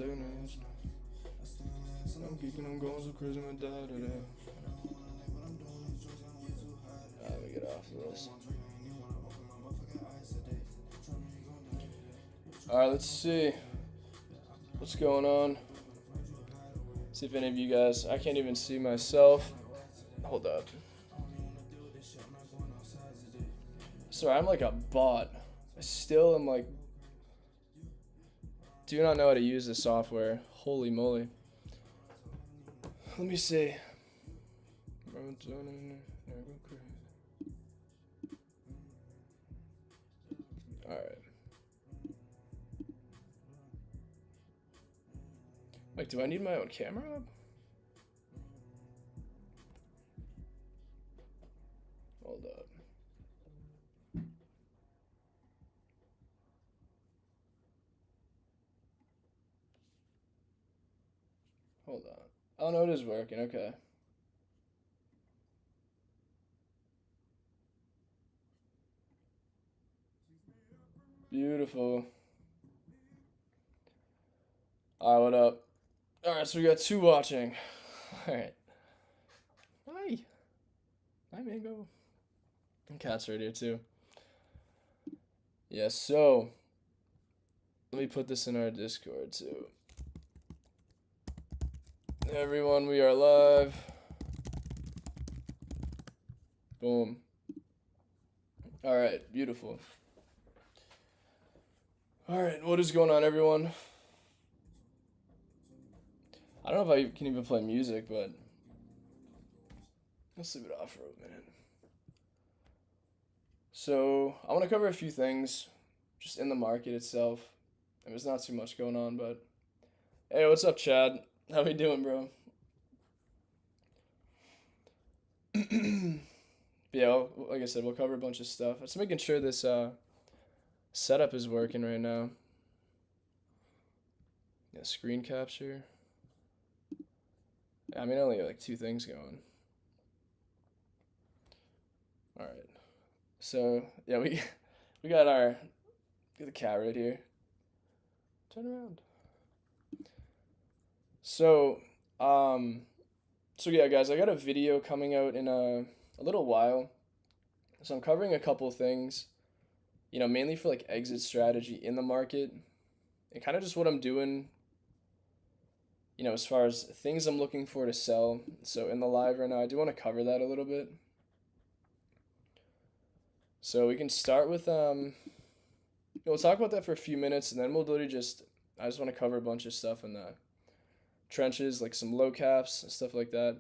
I'm geeking, I'm going so crazy, my dad today. Let me get off of this. Alright, let's see what's going on. See if any of you guys, I can't even see myself. Hold up. Sorry, I'm like a bot. I still am like, do not know how to use this software. Holy moly. Let me see. Alright. Wait, do I need my own camera up? Hold up. Hold on. Oh no, it is working. Okay. Beautiful. Alright, what up? Alright, so we got 2 watching. Alright. Hi. Hi, Mango. And Cat's right here too. Yeah, so let me put this in our Discord too. Everyone, we are live. Boom. Alright, beautiful. Alright, what is going on, everyone? I don't know if I can even play music, but let's leave it off for a minute. So, I want to cover a few things just in the market itself. And there's not too much going on, but hey, what's up, Chad? How we doing, bro? Yeah, like I said, we'll cover a bunch of stuff. Just making sure this setup is working right now. Yeah, screen capture. I mean, I only got like 2 things going. All right. So yeah, we got the cat right here. Turn around. So yeah, guys, I got a video coming out in a little while. So I'm covering a couple things, you know, mainly for like exit strategy in the market and kind of just what I'm doing, you know, as far as things I'm looking for to sell. So in the live right now, I do want to cover that a little bit. So we can start with, we'll talk about that for a few minutes, and then we'll literally I just want to cover a bunch of stuff in the trenches, like some low caps, stuff like that.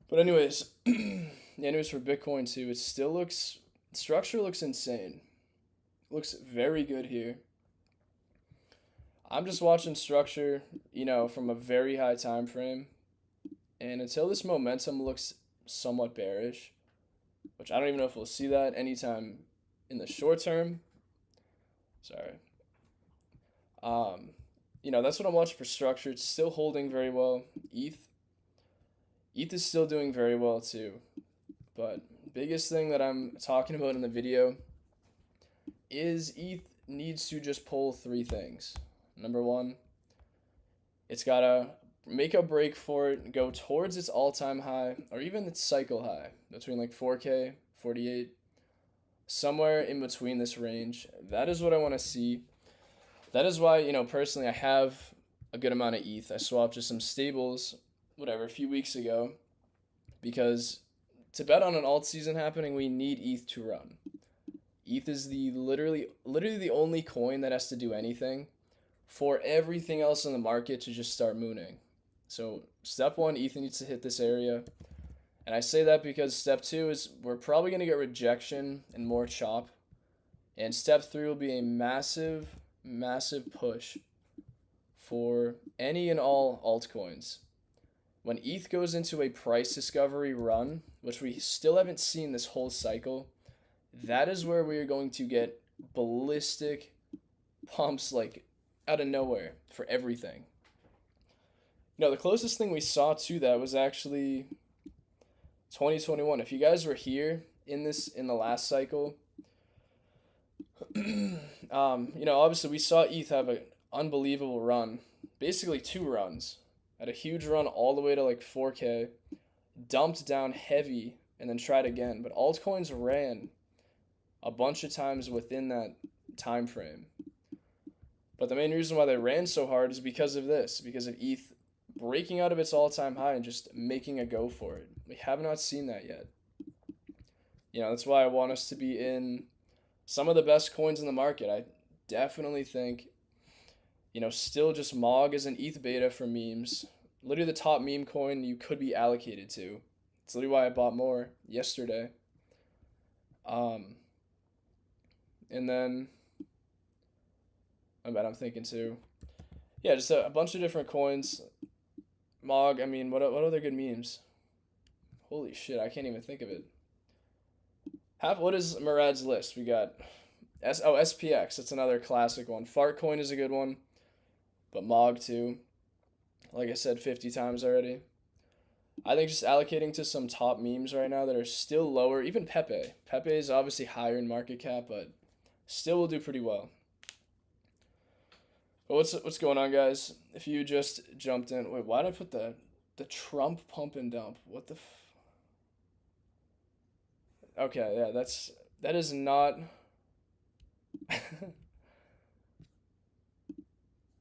But anyways, anyways, for Bitcoin too, structure looks insane. Looks very good here. I'm just watching structure, you know, from a very high time frame. And until this momentum looks somewhat bearish, which I don't even know if we'll see that anytime in the short term. Sorry. You know, that's what I'm watching for structure. It's still holding very well. ETH is still doing very well too. But biggest thing that I'm talking about in the video is ETH needs to just pull 3 things. Number 1, it's got to make a break for it, go towards its all-time high, or even its cycle high, between like 4K, 48, somewhere in between this range. That is what I want to see. That is why, you know, personally, I have a good amount of ETH. I swapped to some stables, whatever, a few weeks ago, because to bet on an alt season happening, we need ETH to run. ETH is literally the only coin that has to do anything for everything else in the market to just start mooning. So step 1, ETH needs to hit this area. And I say that because step 2 is we're probably going to get rejection and more chop. And step 3 will be a massive push for any and all altcoins. When ETH goes into a price discovery run, which we still haven't seen this whole cycle, that is where we are going to get ballistic pumps like out of nowhere for everything. You know, the closest thing we saw to that was actually 2021. If you guys were here in the last cycle, you know, obviously we saw ETH have unbelievable run, basically 2 runs. Had a huge run all the way to like 4K, dumped down heavy, and then tried again. But altcoins ran a bunch of times within that time frame. But the main reason why they ran so hard is because of this, because of ETH breaking out of its all-time high and just making a go for it. We have not seen that yet. That's why I want us to be in some of the best coins in the market. I definitely think, still just MOG is an ETH beta for memes. Literally the top meme coin you could be allocated to. It's literally why I bought more yesterday. And then, I'm thinking too. Yeah, just a bunch of different coins. MOG, what other good memes? Holy shit, I can't even think of it. What is Murad's list? We got SPX, that's another classic one. Fartcoin is a good one, but MOG too. Like I said 50 times already. I think just allocating to some top memes right now that are still lower, even Pepe. Pepe is obviously higher in market cap, but still will do pretty well. But what's going on, guys? If you just jumped in, wait, why did I put the Trump pump and dump? What the? Okay, yeah, that is not.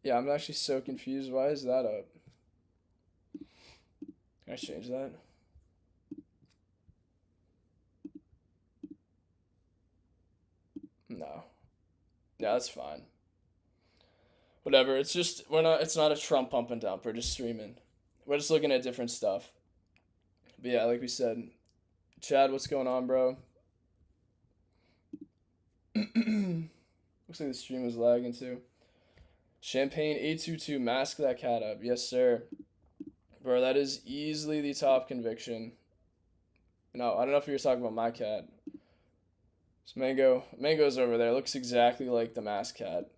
Yeah, I'm actually so confused. Why is that up? Can I change that? No. Yeah, that's fine. Whatever. It's not a Trump pump and dump. We're just streaming. We're just looking at different stuff. But yeah, like we said, Chad, what's going on, bro? Looks like the stream was lagging too. Champagne 822, mask that cat up. Yes, sir. Bro, that is easily the top conviction. No, I don't know if you were talking about my cat. This Mango's over there. Looks exactly like the mask cat.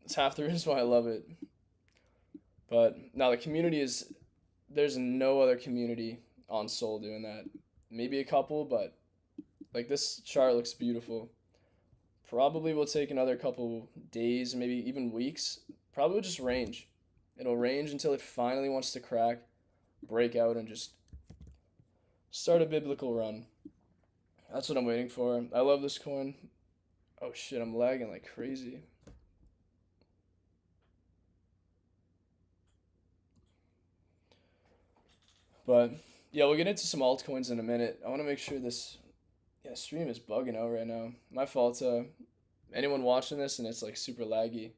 It's half the reason why I love it. But now the community there's no other community on Sol doing that. Maybe a couple, but like this chart looks beautiful. Probably will take another couple days, maybe even weeks. Probably just range. It'll range until it finally wants to crack, break out, and just start a biblical run. That's what I'm waiting for. I love this coin. Oh shit, I'm lagging like crazy. But yeah, we'll get into some altcoins in a minute. I want to make sure this stream is bugging out right now. My fault. Anyone watching this and it's like super laggy.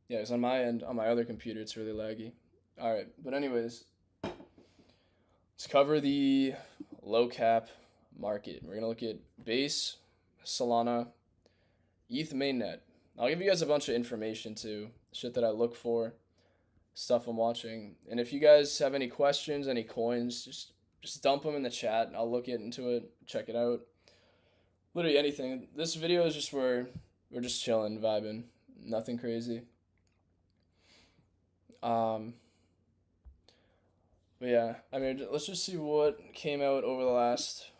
Yeah, it's on my end. On my other computer, it's really laggy. All right, but anyways, let's cover the low cap market. We're gonna look at base, Solana, ETH mainnet. I'll give you guys a bunch of information too, shit that I look for, stuff I'm watching. And if you guys have any questions, any coins, just dump them in the chat. I'll look into it, check it out. Literally anything. This video is just where we're just chilling, vibing, nothing crazy. But yeah, let's just see what came out over the last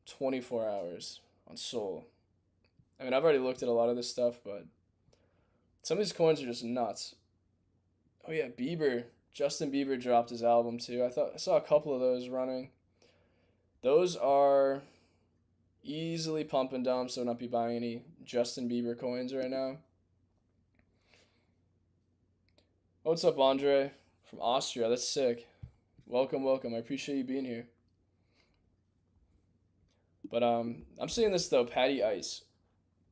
24 hours on Sol. I've already looked at a lot of this stuff, but some of these coins are just nuts. Oh yeah, Justin Bieber dropped his album too. I saw a couple of those running. Those are easily pump and dump, so not be buying any Justin Bieber coins right now. What's up, Andre? From Austria, that's sick. Welcome. I appreciate you being here. But I'm seeing this though, Patty Ice.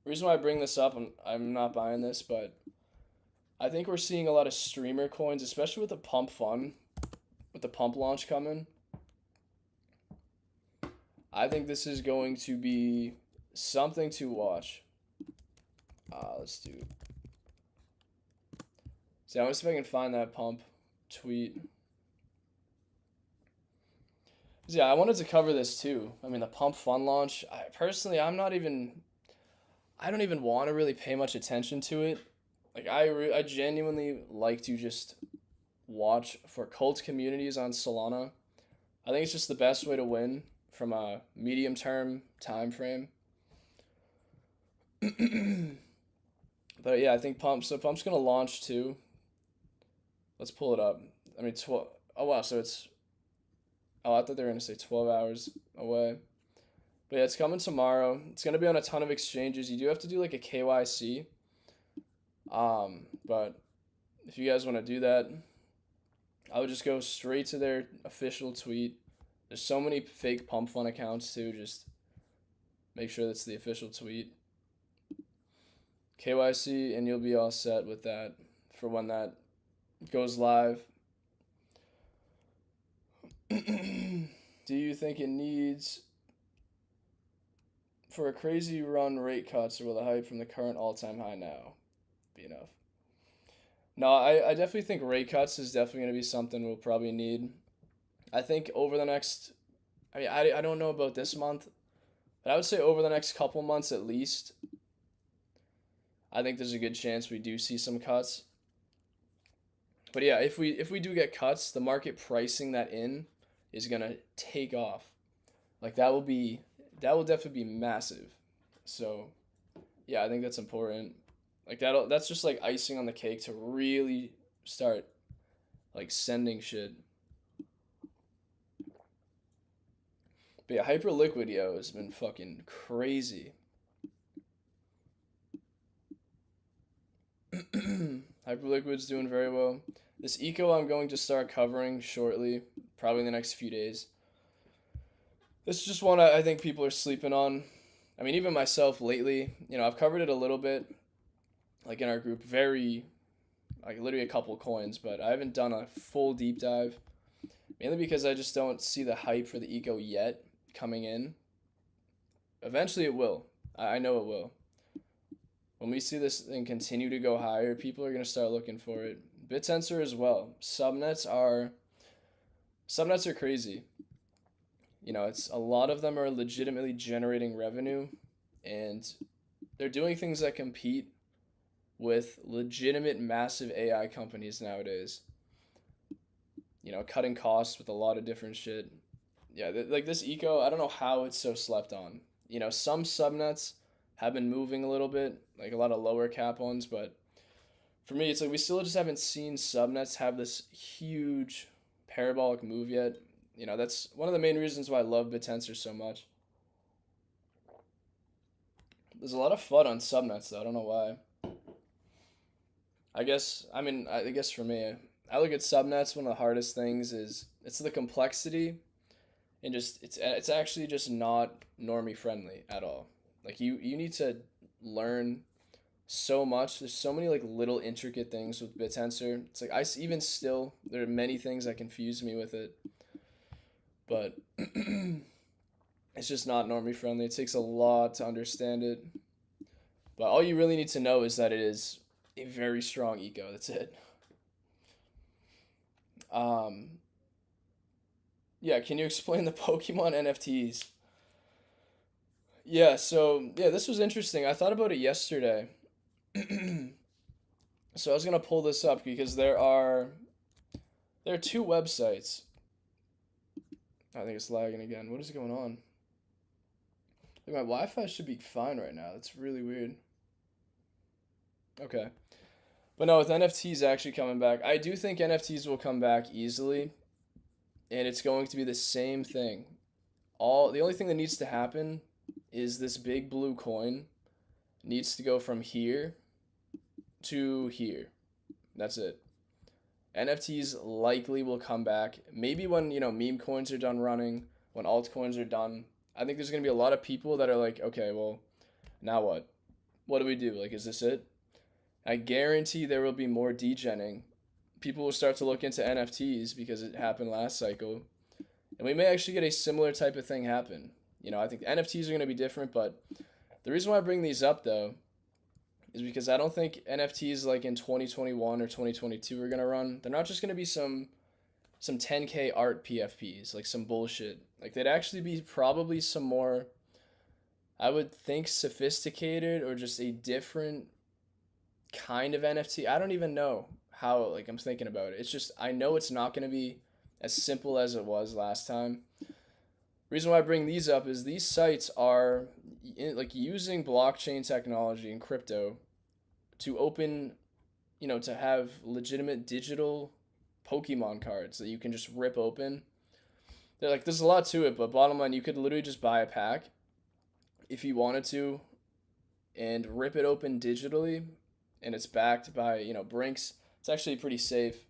The reason why I bring this up, I'm not buying this, but I think we're seeing a lot of streamer coins, especially with the Pump.fun, with the Pump launch coming. I think this is going to be something to watch. Let's do. See, I want to see if I can find that Pump tweet. Yeah, I wanted to cover this too. The Pump.fun launch. I don't even want to really pay much attention to it. Like I genuinely like to just watch for cult communities on Solana. I think it's just the best way to win from a medium term time frame. But yeah, I think Pump's gonna launch too. Let's pull it up. I mean, 12. Oh wow, so it's. Oh, I thought they were gonna say 12 hours away. But yeah, it's coming tomorrow. It's gonna be on a ton of exchanges. You do have to do like a KYC. But if you guys want to do that, I would just go straight to their official tweet. There's so many fake Pump.fun accounts too. Just make sure that's the official tweet. KYC, and you'll be all set with that for when that goes live. Do you think it needs for a crazy run rate cuts, or will the hype from the current all-time high now be enough? No, I definitely think rate cuts is definitely going to be something we'll probably need. I think over the next, I mean, I don't know about this month, but I would say over the next couple months at least, I think there's a good chance we do see some cuts. But yeah, if we do get cuts, the market pricing that in is gonna take off. Like that will definitely be massive. So yeah, I think that's important. Like that's just like icing on the cake to really start like sending shit. But yeah, Hyperliquid yo has been fucking crazy. Hyperliquid's doing very well. This eco I'm going to start covering shortly, probably in the next few days. This is just one I think people are sleeping on. I mean, even myself lately, I've covered it a little bit, like in our group, very, like literally a couple coins, but I haven't done a full deep dive, mainly because I just don't see the hype for the eco yet coming in. Eventually it will. I know it will. When we see this thing continue to go higher, people are going to start looking for it. Bitensor as well. Subnets are crazy. It's a lot of them are legitimately generating revenue, and they're doing things that compete with legitimate massive AI companies nowadays. Cutting costs with a lot of different shit. Yeah, like this eco, I don't know how it's so slept on. Some subnets have been moving a little bit, like a lot of lower cap ones, but for me, it's like we still just haven't seen subnets have this huge parabolic move yet. That's one of the main reasons why I love Bitensor so much. There's a lot of FUD on subnets, though. I don't know why. I guess for me, I look at subnets. One of the hardest things is it's the complexity, and just it's actually just not normie friendly at all. Like you need to learn so much. There's so many like little intricate things with Bitensor. It's like even still there are many things that confuse me with it, but it's just not normie friendly. It takes a lot to understand it. But all you really need to know is that it is a very strong eco. That's it. Um, yeah, can you explain the Pokemon NFTs? Yeah, so yeah, this was interesting. I thought about it yesterday. So I was gonna pull this up because there are two websites. I think it's lagging again. What is going on? Like my Wi-Fi should be fine right now. That's really weird. Okay. But no, with NFTs actually coming back, I do think NFTs will come back easily, and it's going to be the same thing. The only thing that needs to happen is this big blue coin needs to go from here to here. That's it. NFTs likely will come back. Maybe when, meme coins are done running, when altcoins are done. I think there's going to be a lot of people that are like, okay, well, now what? What do we do? Like, is this it? I guarantee there will be more degening. People will start to look into NFTs because it happened last cycle. And we may actually get a similar type of thing happen. I think NFTs are going to be different, but the reason why I bring these up, though, is because I don't think NFTs like in 2021 or 2022 are going to run. They're not just going to be some 10K art PFPs, like some bullshit. Like they'd actually be probably some more, I would think, sophisticated or just a different kind of NFT. I don't even know how, like, I'm thinking about it. It's just, I know it's not going to be as simple as it was last time. Reason why I bring these up is these sites are like using blockchain technology and crypto to open, to have legitimate digital Pokemon cards that you can just rip open. They're like, there's a lot to it, but bottom line, you could literally just buy a pack if you wanted to and rip it open digitally, and it's backed by, Brinks. It's actually pretty safe.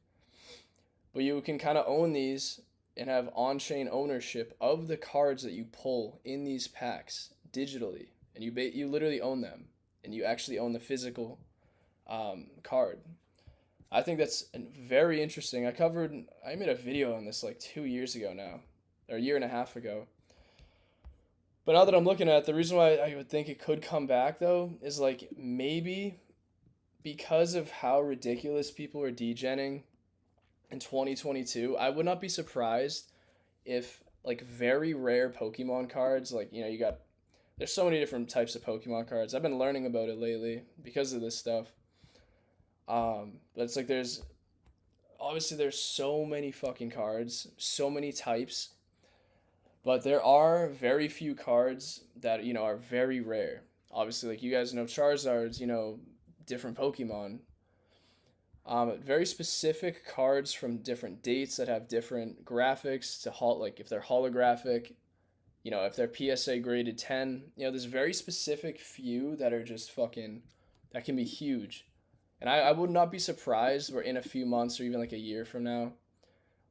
But you can kind of own these and have on-chain ownership of the cards that you pull in these packs digitally, and you literally own them, and you actually own the physical card. I think that's very interesting. I made a video on this like 2 years ago now, or a year and a half ago. But now that I'm looking at it, the reason why I would think it could come back though is like maybe because of how ridiculous people are degenning in 2022, I would not be surprised if like very rare Pokemon cards, like there's so many different types of Pokemon cards. I've been learning about it lately because of this stuff. But it's like there's so many fucking cards, so many types, but there are very few cards that are very rare. Obviously, like you guys know Charizard's, different Pokemon. Very specific cards from different dates that have different graphics like if they're holographic, if they're PSA graded 10, there's very specific few that are just fucking, that can be huge. And I would not be surprised we're in a few months or even like a year from now,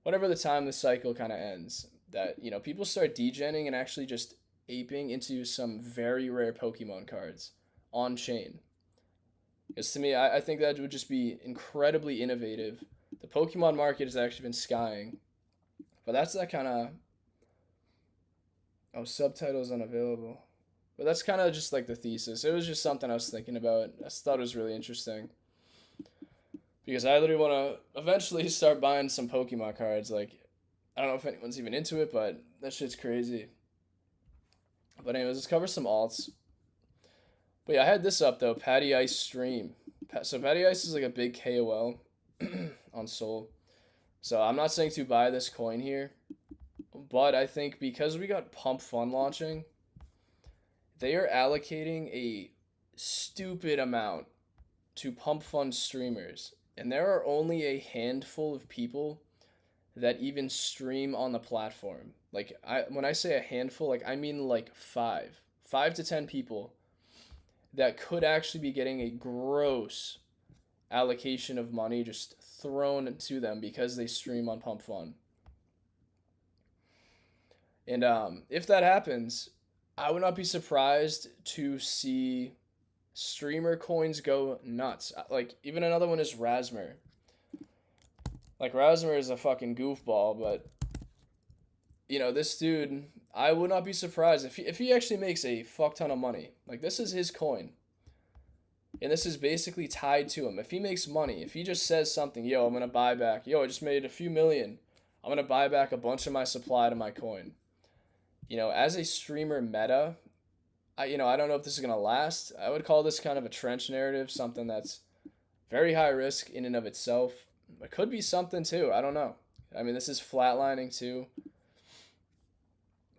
whatever the time the cycle kind of ends, that, people start degenning and actually just aping into some very rare Pokemon cards on chain. Because to me, I think that would just be incredibly innovative. The Pokemon market has actually been skying, but that's that kind of... Oh, subtitles unavailable. But that's kind of just like the thesis. It was just something I was thinking about. I thought it was really interesting. Because I literally want to eventually start buying some Pokemon cards. Like, I don't know if anyone's even into it, but that shit's crazy. But anyways, let's cover some alts. But yeah, I had this up though, Patty Ice stream. So Patty Ice is like a big KOL on Sol. So I'm not saying to buy this coin here, but I think because we got Pump.fun launching, they are allocating a stupid amount to Pump.fun streamers. And there are only a handful of people that even stream on the platform. Like when I say a handful, like I mean like 5 to 10 people that could actually be getting a gross allocation of money just thrown to them because they stream on Pump.fun. And if that happens, I would not be surprised to see streamer coins go nuts. Like, even another one is Rasmer. Like, Rasmer is a fucking goofball, but, this dude, I would not be surprised if he actually makes a fuck ton of money. Like, this is his coin. And this is basically tied to him. If he makes money, if he just says something, yo, I'm going to buy back, yo, I just made a few million, I'm going to buy back a bunch of my supply to my coin. As a streamer meta, I don't know if this is going to last. I would call this kind of a trench narrative, something that's very high risk in and of itself. It could be something too. I don't know. I mean, this is flatlining too.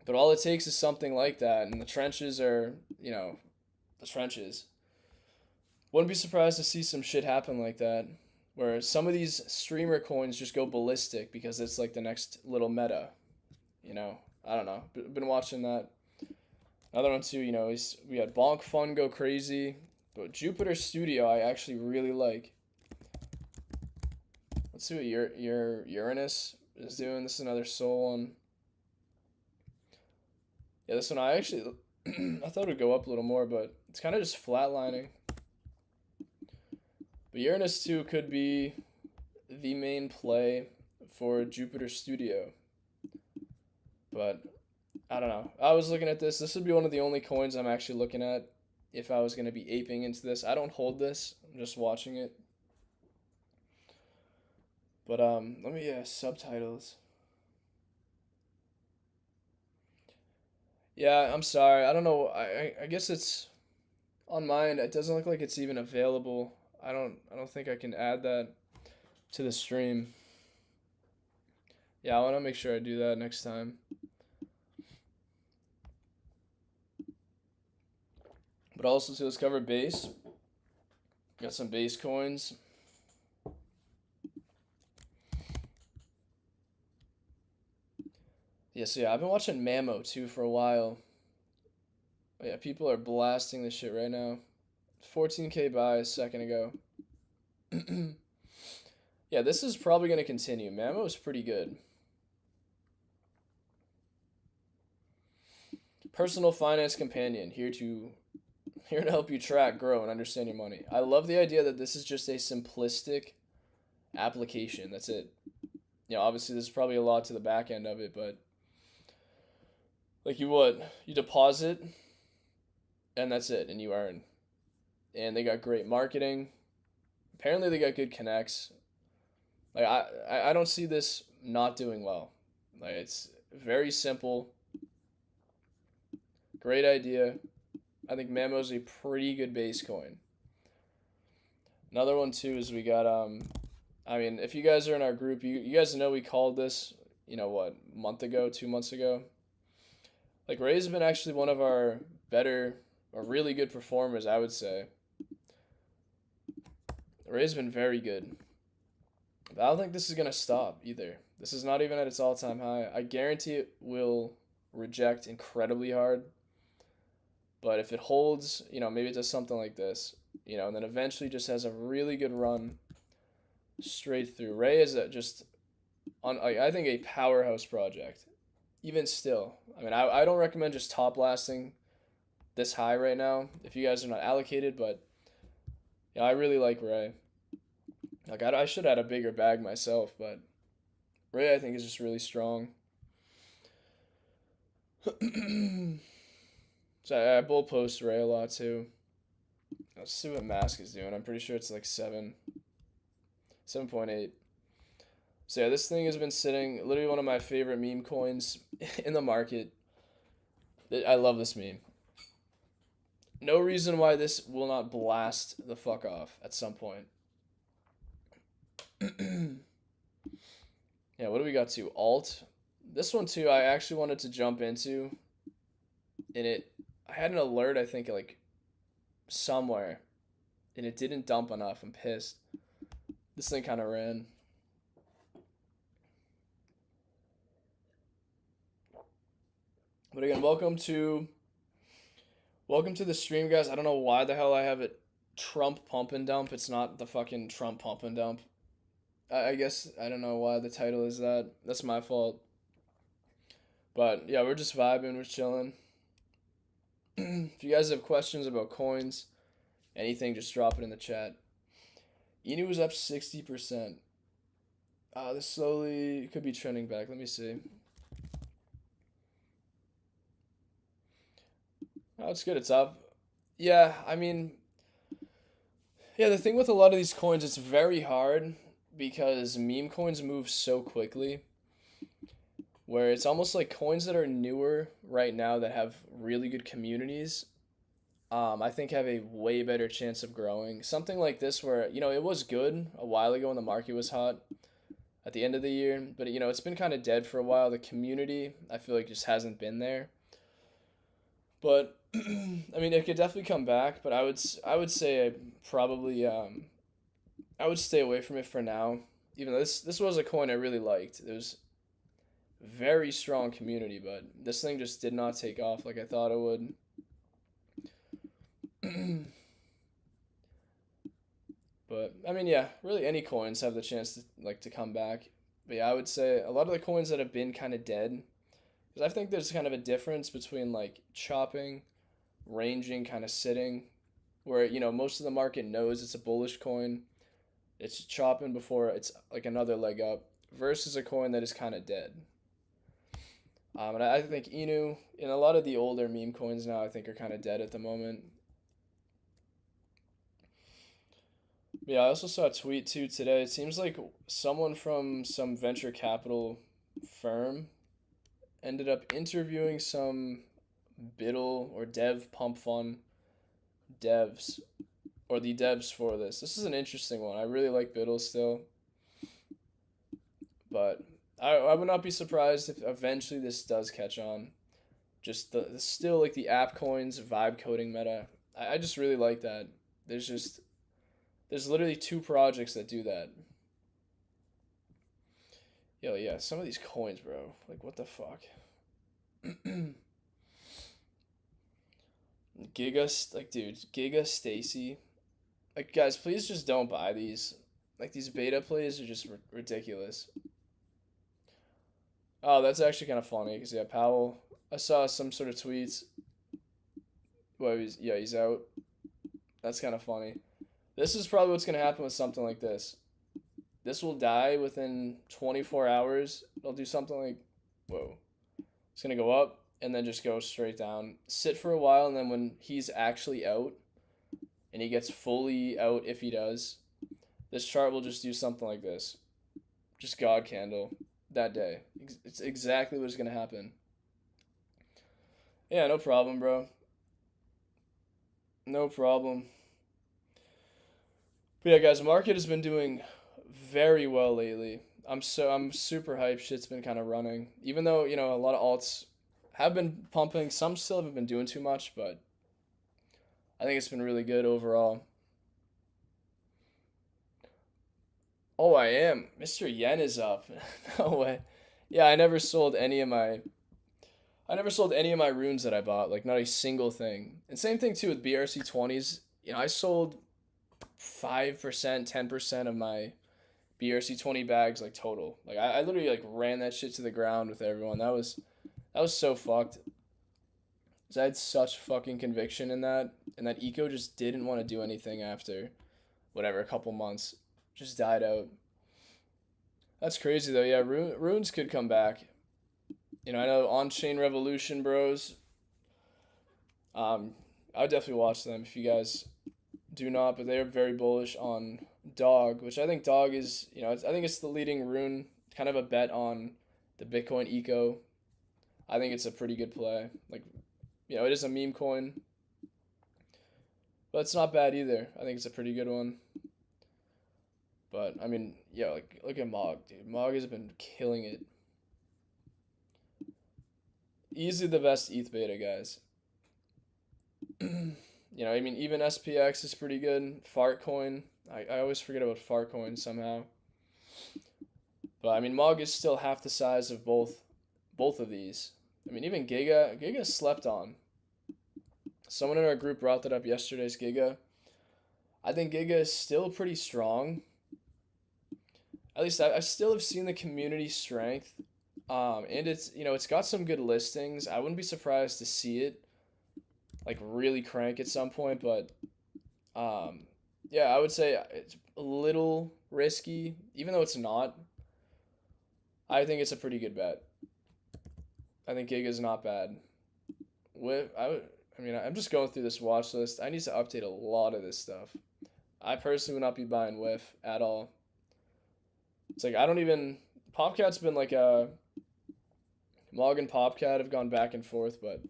But all it takes is something like that, and the trenches are, the trenches. Wouldn't be surprised to see some shit happen like that, where some of these streamer coins just go ballistic because it's like the next little meta. I don't know. Been watching that. Another one too, we had Bonk Fun go crazy, but Jupiter Studio I actually really like. Let's see what your Uranus is doing. This is another Sol one. Yeah, this one I actually I thought it would go up a little more, but it's kind of just flatlining. But Uranus too could be the main play for Jupiter Studio. But I don't know. I was looking at this. This would be one of the only coins I'm actually looking at if I was going to be aping into this. I don't hold this. I'm just watching it. But let me subtitles. Yeah, I'm sorry. I don't know. I guess it's on mine. It doesn't look like it's even available. I don't think I can add that to the stream. Yeah, I want to make sure I do that next time. But also, so let's cover base. Got some base coins. Yeah, so yeah, I've been watching Mamo too for a while. Yeah, people are blasting this shit right now. 14K buy a second ago. Yeah, this is probably going to continue. Mamo is pretty good. Personal finance companion, here to help you track, grow, and understand your money. I love the idea that this is just a simplistic application. That's it. You know, obviously there's probably a lot to the back end of it, but like you deposit and that's it, and you earn. And they got great marketing. Apparently they got good connects. Like I don't see this not doing well. Like it's very simple. Great idea. I think Mamo's a pretty good base coin. Another one too is we got I mean, if you guys are in our group, you guys know we called this, you know what, a month ago, 2 months ago. Like Ray's been actually one of our better or really good performers, I would say. Ray's been very good. But I don't think this is gonna stop either. This is not even at its all-time high. I guarantee it will reject incredibly hard. But if it holds, you know, maybe it does something like this, you know, and then eventually just has a really good run straight through. Ray is just on, I think, a powerhouse project. Even still, I mean, I don't recommend just top blasting this high right now if you guys are not allocated, but yeah, I really like Ray. Like I should add a bigger bag myself, but Ray I think is just really strong. So I bull post Ray a lot too. Let's see what Mask is doing. I'm pretty sure it's like 7.8. So yeah, this thing has been sitting, literally one of my favorite meme coins in the market. I love this meme. No reason why this will not blast the fuck off at some point. Yeah, what do we got to? Alt. This one too, I actually wanted to jump into. I had an alert, I think, like somewhere, and it didn't dump enough. I'm pissed. This thing kind of ran. But again, welcome to the stream, guys. I don't know why the hell I have it Trump pump and dump. It's not the fucking Trump pump and dump. I guess I don't know why the title is that. That's my fault. But yeah, we're just vibing, we're chilling. If you guys have questions about coins, anything, just drop it in the chat. Inu was up 60%. This slowly could be trending back. Let me see. Oh, it's good. It's up. Yeah, I mean, yeah, the thing with a lot of these coins, it's very hard because meme coins move so quickly. Where it's almost like coins that are newer right now that have really good communities, I think have a way better chance of growing. Something like this where, you know, it was good a while ago when the market was hot at the end of the year, but you know, it's been kind of dead for a while. The community, I feel like, just hasn't been there. But I mean, it could definitely come back, but I would say I would stay away from it for now. Even though this was a coin I really liked. It was very strong community, but this thing just did not take off like I thought it would. But I mean, yeah, really any coins have the chance to come back. But yeah, I would say a lot of the coins that have been kind of dead, because I think there's kind of a difference between like chopping, ranging, kind of sitting, where you know most of the market knows it's a bullish coin, it's chopping before it's like another leg up, versus a coin that is kind of dead. And I think Inu and a lot of the older meme coins now I think are kind of dead at the moment. Yeah, I also saw a tweet too today. It seems like someone from some venture capital firm ended up interviewing some Biddle or Dev Pump.fun devs or the devs for this. This is an interesting one. I really like Biddle still, but I would not be surprised if eventually this does catch on. Just the still like the app coins vibe coding meta. I just really like that. There's just There's literally 2 projects that do that. Yo, yeah, some of these coins, bro. Like, what the fuck? Giga Stacy. Like, guys, please just don't buy these. Like, these beta plays are just ridiculous. Oh, that's actually kind of funny because yeah, Powell. I saw some sort of tweets. Well, he's out. That's kind of funny. This is probably what's gonna happen with something like this. This will die within 24 hours. It'll do something like, whoa. It's gonna go up and then just go straight down. Sit for a while, and then when he's actually out, and he gets fully out, if he does, this chart will just do something like this. Just God candle that day. It's exactly what's gonna happen. Yeah, no problem, bro. No problem. But yeah, guys, market has been doing very well lately. I'm super hyped. Shit's been kind of running. Even though, a lot of alts have been pumping, some still haven't been doing too much, but I think it's been really good overall. Oh, I am. Mr. Yen is up. No way. Yeah, I never sold any of my runes that I bought, like not a single thing. And same thing too with BRC20s. I sold 5%, 10% of my BRC20 bags like total. Like I literally like ran that shit to the ground with everyone. That was so fucked. 'Cause I had such fucking conviction in that, and that eco just didn't want to do anything after whatever, a couple months. Just died out. That's crazy though. Yeah, runes could come back. I know on-chain revolution bros. I would definitely watch them if you guys do not, but they're very bullish on Dog, which I think Dog is, I think it's the leading rune, kind of a bet on the Bitcoin eco. I think it's a pretty good play. Like, it is a meme coin, but it's not bad either. I think it's a pretty good one. But I mean, yeah, like look at Mog, dude. Mog has been killing it. Easily the best ETH beta, guys. I mean, even SPX is pretty good. Fartcoin, I always forget about Fartcoin somehow. But I mean, Mog is still half the size of both of these. I mean, even Giga slept on. Someone in our group brought that up yesterday's Giga. I think Giga is still pretty strong. At least I still have seen the community strength. And it's got some good listings. I wouldn't be surprised to see it like really crank at some point, but yeah, I would say it's a little risky, even though it's not. I think it's a pretty good bet. I think Giga's not bad. I'm just going through this watch list. I need to update a lot of this stuff. I personally would not be buying Whiff at all. It's like Popcat's been like Mog and Popcat have gone back and forth, but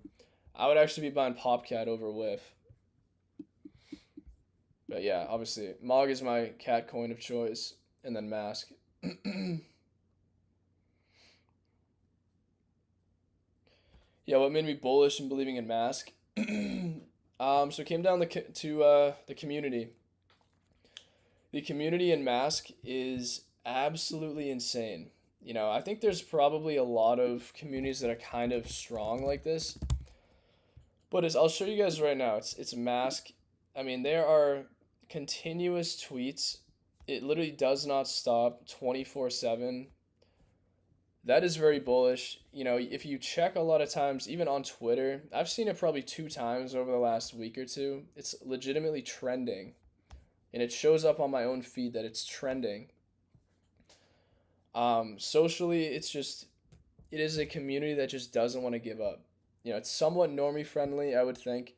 I would actually be buying Popcat over Whiff. But yeah, obviously Mog is my cat coin of choice, and then Mask. Yeah, what made me bullish in believing in Mask? So it came down to the community. The community in Mask is absolutely insane. I think there's probably a lot of communities that are kind of strong like this. But I'll show you guys right now. It's Mask. I mean, there are continuous tweets. It literally does not stop 24/7. That is very bullish. If you check a lot of times, even on Twitter, I've seen it probably 2 times over the last week or two. It's legitimately trending. And it shows up on my own feed that it's trending. Socially, it is a community that just doesn't want to give up. It's somewhat normie friendly, I would think.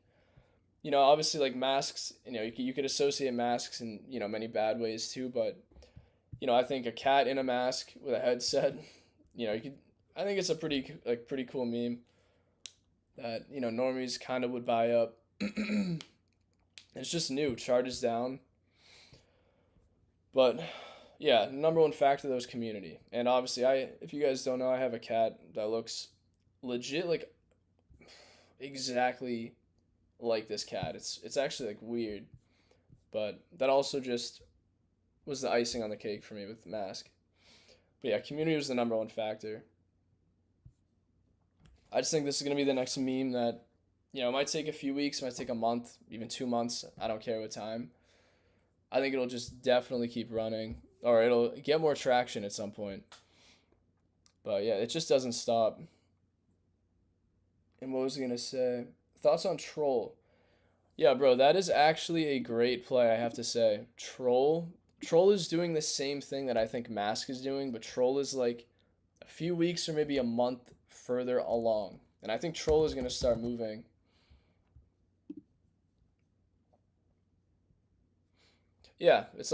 Obviously like masks, you could associate masks in, many bad ways too, but, I think a cat in a mask with a headset, I think it's a pretty cool meme that, normies kind of would buy up. It's just new, chart is down. But yeah, number one factor though is community. And obviously if you guys don't know, I have a cat that looks legit like exactly like this cat. It's actually like weird. but that also just was the icing on the cake for me with Mask. But yeah, community was the number one factor. I just think this is going to be the next meme that, it might take a few weeks, might take a month, even 2 months. I don't care what time. I think it'll just definitely keep running, or it'll get more traction at some point. But yeah, it just doesn't stop. And what was I going to say? Thoughts on Troll? Yeah, bro, that is actually a great play, I have to say. Troll is doing the same thing that I think Mask is doing, but Troll is like a few weeks or maybe a month further along. And I think Troll is going to start moving. Yeah, it's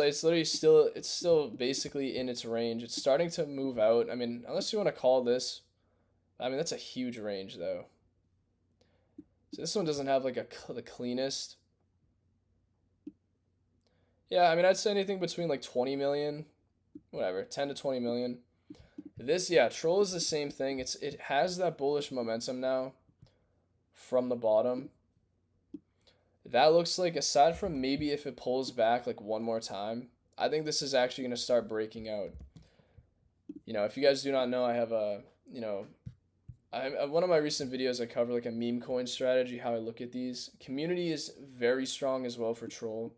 still basically in its range. It's starting to move out. I mean, unless you want to call this, I mean, that's a huge range though. So this one doesn't have like the cleanest. Yeah, I mean, I'd say anything between like 20 million, whatever, 10 to 20 million. This, yeah, Troll is the same thing. It has that bullish momentum now from the bottom. That looks like, aside from maybe if it pulls back like one more time, I think this is actually going to start breaking out. If you guys do not know, I have one of my recent videos I cover like a meme coin strategy, how I look at these. Community is very strong as well for Troll.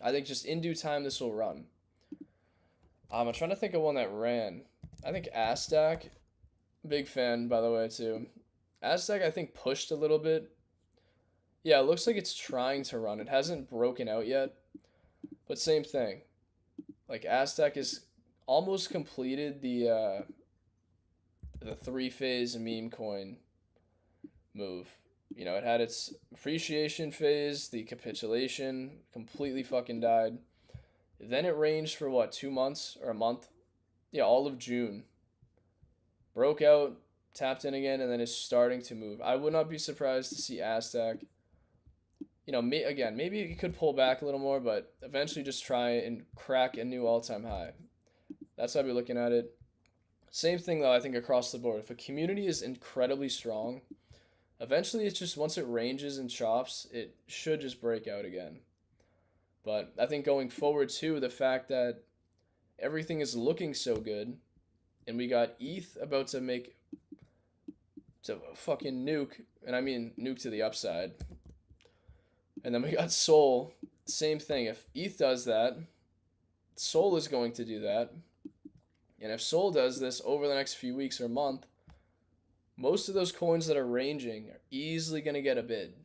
I think just in due time this will run. I'm trying to think of one that ran. I think Aztec, big fan by the way too. Aztec I think pushed a little bit. Yeah, it looks like it's trying to run. It hasn't broken out yet, but same thing. Like Aztec is almost completed the 3-phase meme coin move. It had its appreciation phase, the capitulation, completely fucking died. Then it ranged for what, 2 months or a month? Yeah, all of June. Broke out, tapped in again, and then is starting to move. I would not be surprised to see Aztec. Again, maybe it could pull back a little more, but eventually just try and crack a new all-time high. That's how I'd be looking at it. Same thing though, I think across the board. If a community is incredibly strong, eventually it's just once it ranges and chops, it should just break out again. But I think going forward too, the fact that everything is looking so good, and we got ETH about to fucking nuke, and I mean nuke to the upside. And then we got Sol, same thing. If ETH does that, Sol is going to do that. And if Sol does this over the next few weeks or month, most of those coins that are ranging are easily going to get a bid.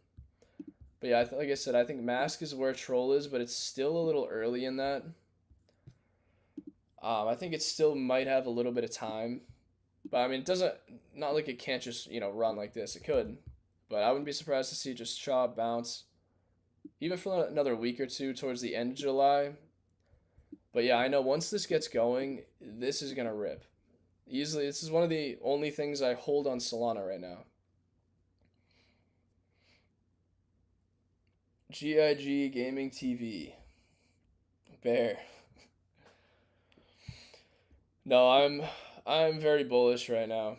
But yeah, like I said, I think Mask is where Troll is, but it's still a little early in that. I think it still might have a little bit of time. But I mean, not like it can't just, run like this. It could. But I wouldn't be surprised to see it just chop, bounce, even for another week or two towards the end of July. But yeah, I know once this gets going, this is going to rip. Easily, this is one of the only things I hold on Solana right now. GIG Gaming TV. Bear. No, I'm very bullish right now.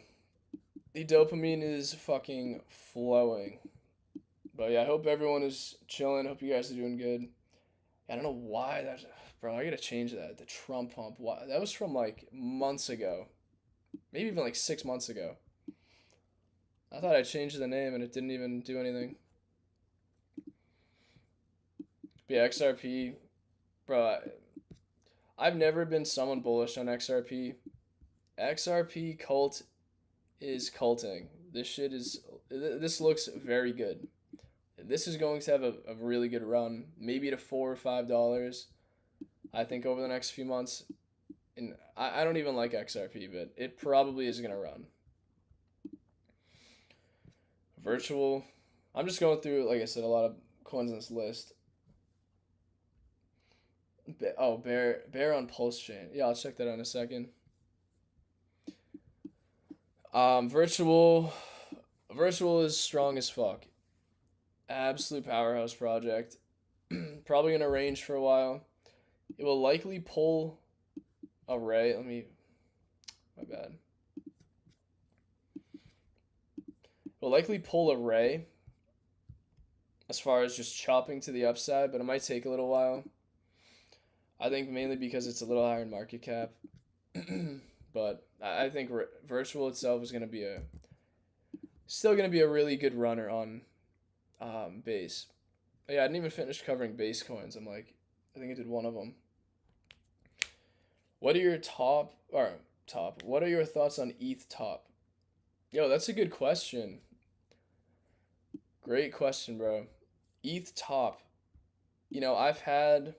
The dopamine is fucking flowing. But yeah, I hope everyone is chilling. Hope you guys are doing good. I don't know why that, bro. I gotta change that. The Trump pump. Why that was from like months ago, maybe even like 6 months ago. I thought I changed the name and it didn't even do anything. But yeah, XRP, bro. I've never been someone bullish on XRP. XRP cult is culting. This looks very good. This is going to have a really good run, maybe to $4 or $5, I think, over the next few months. And I don't even like XRP, but it probably is going to run. Virtual. I'm just going through, like I said, a lot of coins on this list. Bear on PulseChain. Yeah, I'll check that out in a second. Virtual is strong as fuck. Absolute powerhouse project. Probably gonna range for a while. It will likely pull array. My bad. It will likely pull array. as far as just chopping to the upside, but it might take a little while. I think mainly because it's a little higher in market cap. But I think virtual itself is going to be still going to be a really good runner on base. Yeah, I didn't even finish covering base coins. I think I did one of them. What are your top? What are your thoughts on ETH top? Yo, that's a good question. Great question, bro. ETH top. I've had,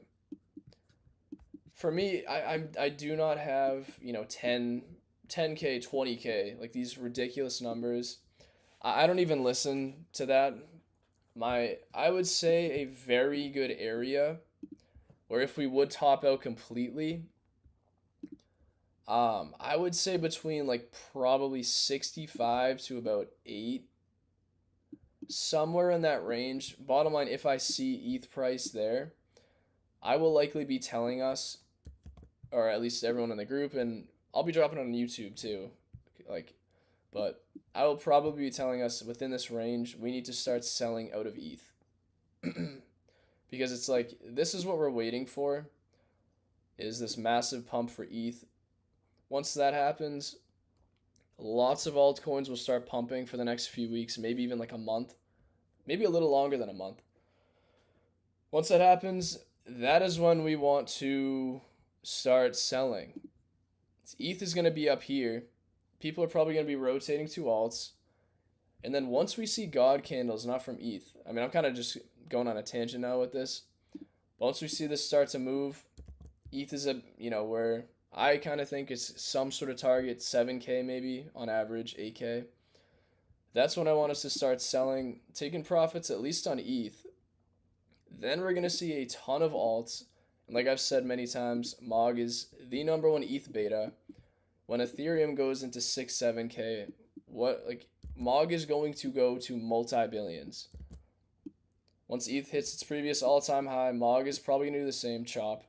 for me, I do not have 10K, 20K, like these ridiculous numbers. I don't even listen to that. I would say a very good area where if we would top out completely, I would say between like probably 65 to about 8, somewhere in that range. Bottom line, if I see ETH price there, I will likely be telling us, or at least everyone in the group, and I'll be dropping on YouTube too, like, but I will probably be telling us within this range we need to start selling out of ETH. Because it's like, this is what we're waiting for, is this massive pump for ETH. Once that happens, lots of altcoins will start pumping for the next few weeks, maybe even like a month, maybe a little longer than a month. Once that happens, that is when we want to start selling. ETH is going to be up here. People are probably going to be rotating to alts. And then once we see God candles, not from ETH, I mean, I'm kind of just going on a tangent now with this. But once we see this start to move, ETH is where I kind of think it's some sort of target, 7K maybe on average, 8K. That's when I want us to start selling, taking profits at least on ETH. Then we're going to see a ton of alts. And like I've said many times, MOG is the number one ETH beta. When Ethereum goes into 6, 7K, MOG is going to go to multi-billions. Once ETH hits its previous all-time high, MOG is probably going to do the same chop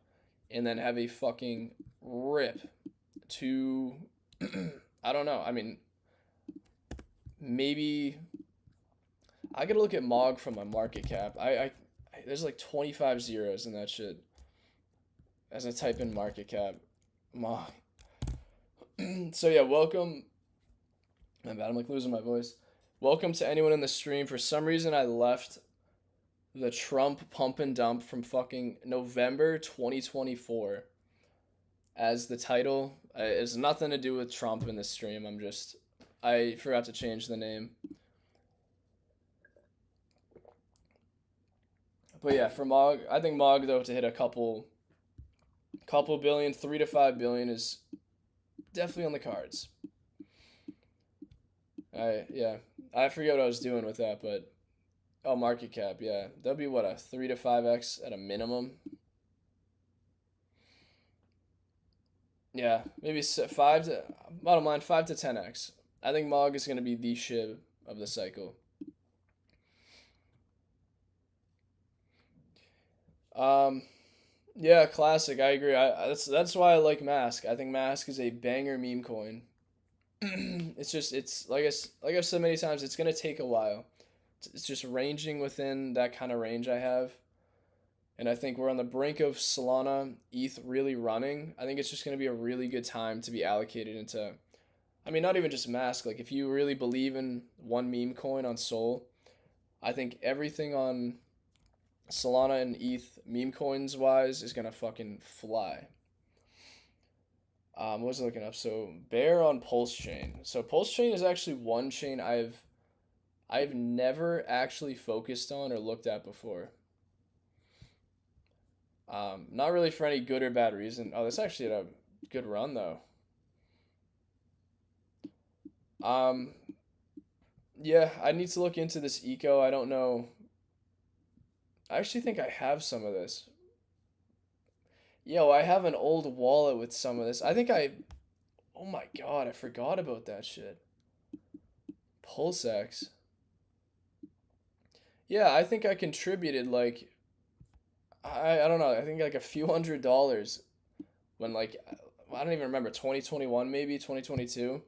and then have a fucking rip to, I don't know. I mean, maybe I gotta look at MOG from my market cap. There's like 25 zeros in that shit as I type in market cap. MOG. So yeah, welcome. My bad, I'm like losing my voice. Welcome to anyone in the stream. For some reason, I left the Trump pump and dump from fucking November 2024 as the title. It has nothing to do with Trump in this stream. I forgot to change the name. But yeah, for MOG, I think MOG though to hit a couple billion, 3 to 5 billion is definitely on the cards. I forget what I was doing with that, but market cap, yeah, that'd be what, a 3 to 5x at a minimum. Yeah, maybe 5 to, bottom line, 5 to 10x. I think MOG is going to be the SHIB of the cycle. Yeah, classic. I agree. That's why I like Mask. I think Mask is a banger meme coin. It's like I've said many times, it's gonna take a while. It's just ranging within that kind of range I have, and I think we're on the brink of Solana ETH really running. I think it's just gonna be a really good time to be allocated into. I mean, not even just Mask. Like if you really believe in one meme coin on Sol, I think everything on Solana and ETH meme coins wise is gonna fucking fly. What was I looking up? So bear on PulseChain. So PulseChain is actually one chain I've never actually focused on or looked at before. Not really for any good or bad reason. Oh, that's actually a good run though. Yeah, I need to look into this eco. I don't know. I actually think I have some of this. Yo, I have an old wallet with some of this. Oh my god, I forgot about that shit. PulseX. Yeah, I think I contributed like, I don't know, I think like a few $100 when like, I don't even remember, 2021 maybe, 2022.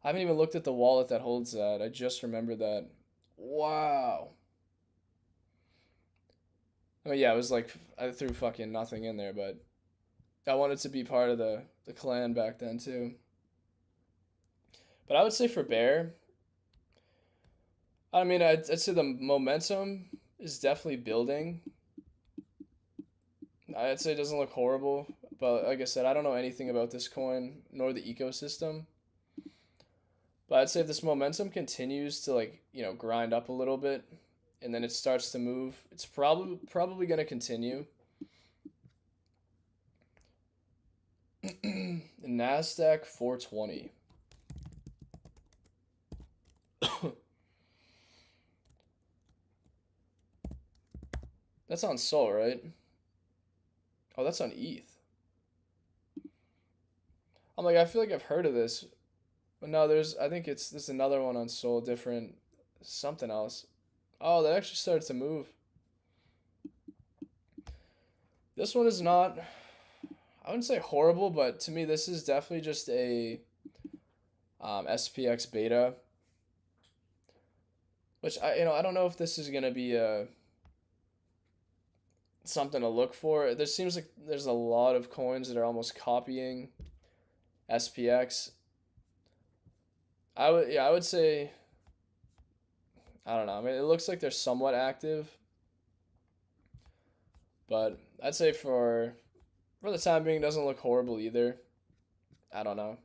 I haven't even looked at the wallet that holds that. I just remember that. Wow. I mean, yeah, it was like I threw fucking nothing in there, but I wanted to be part of the clan back then too. But I would say for bear, I mean, I'd say the momentum is definitely building. I'd say it doesn't look horrible, but like I said, I don't know anything about this coin nor the ecosystem. But I'd say if this momentum continues to grind up a little bit, and then it starts to move, it's probably going to continue. Nasdaq 420. That's on Sol, right? Oh, that's on ETH. I'm like, I feel like I've heard of this, but no, I think there's another one on Sol, different, something else. Oh, that actually started to move. This one is not, I wouldn't say horrible, but to me, this is definitely just a SPX beta, which I don't know if this is gonna be something to look for. There seems like there's a lot of coins that are almost copying SPX. I would say, I don't know. I mean, it looks like they're somewhat active, but I'd say for the time being, it doesn't look horrible either. I don't know.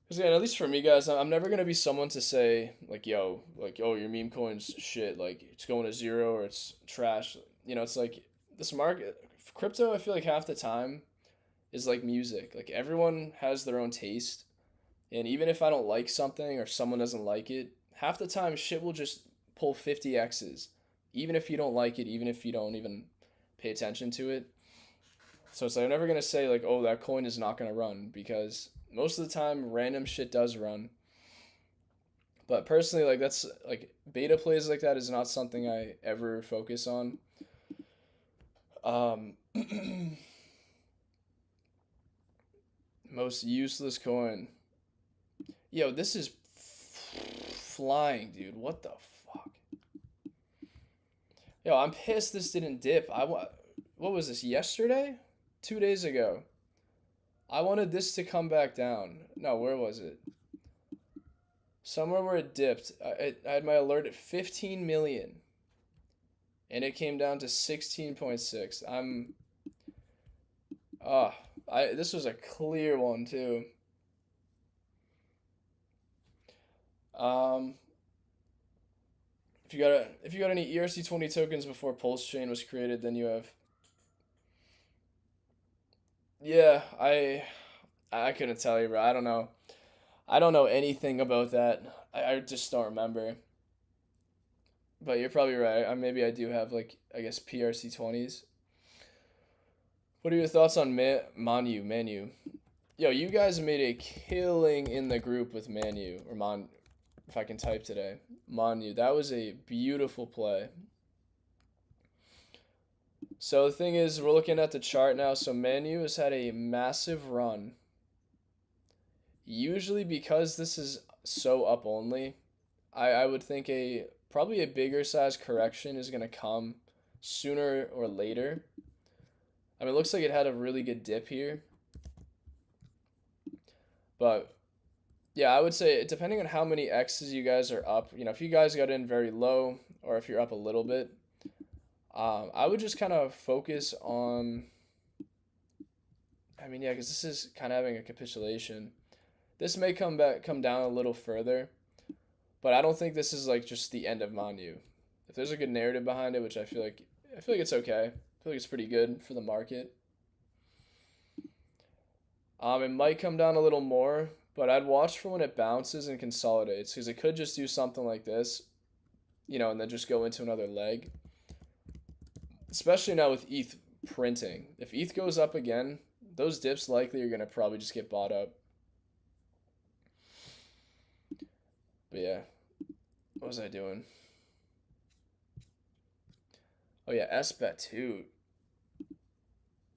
Because again, at least for me, guys, I'm never gonna be someone to say like, "Yo, like, oh, your meme coin's shit. Like, it's going to zero or it's trash." It's like this market, crypto. I feel like half the time is like music. Like everyone has their own taste, and even if I don't like something or someone doesn't like it, half the time shit will just pull 50 X's, even if you don't like it, even if you don't even pay attention to it. So it's like I'm never gonna say like, oh, that coin is not gonna run because most of the time random shit does run. But personally, like that's like beta plays like that is not something I ever focus on. Um, most useless coin. Yo, this is flying, dude. What the fuck? Yo, I'm pissed this didn't dip. What was this, yesterday? 2 days ago. I wanted this to come back down. No, where was it? Somewhere where it dipped. I had my alert at 15 million. And it came down to 16.6. This was a clear one too. Um, if you got any ERC20 tokens before PulseChain was created, then you have. Yeah, I couldn't tell you, bro. I don't know. I don't know anything about that. I just don't remember. But you're probably right. Maybe I do have like I guess PRC20s. What are your thoughts on Manu? Yo, you guys made a killing in the group with Manu or Mon. If I can type today, Manu. That was a beautiful play. So the thing is, we're looking at the chart now. So Manu has had a massive run. Usually because this is so up only, I would think probably a bigger size correction is gonna come sooner or later. I mean, it looks like it had a really good dip here. But yeah, I would say depending on how many X's you guys are up, if you guys got in very low or if you're up a little bit, I would just kind of focus on. I mean, yeah, because this is kind of having a capitulation. This may come down a little further, but I don't think this is like just the end of Manu. If there's a good narrative behind it, which I feel like it's okay. I feel like it's pretty good for the market. It might come down a little more, but I'd watch for when it bounces and consolidates because it could just do something like this, and then just go into another leg. Especially now with ETH printing. If ETH goes up again, those dips likely are going to probably just get bought up. But yeah, what was I doing? Oh yeah, SBET too.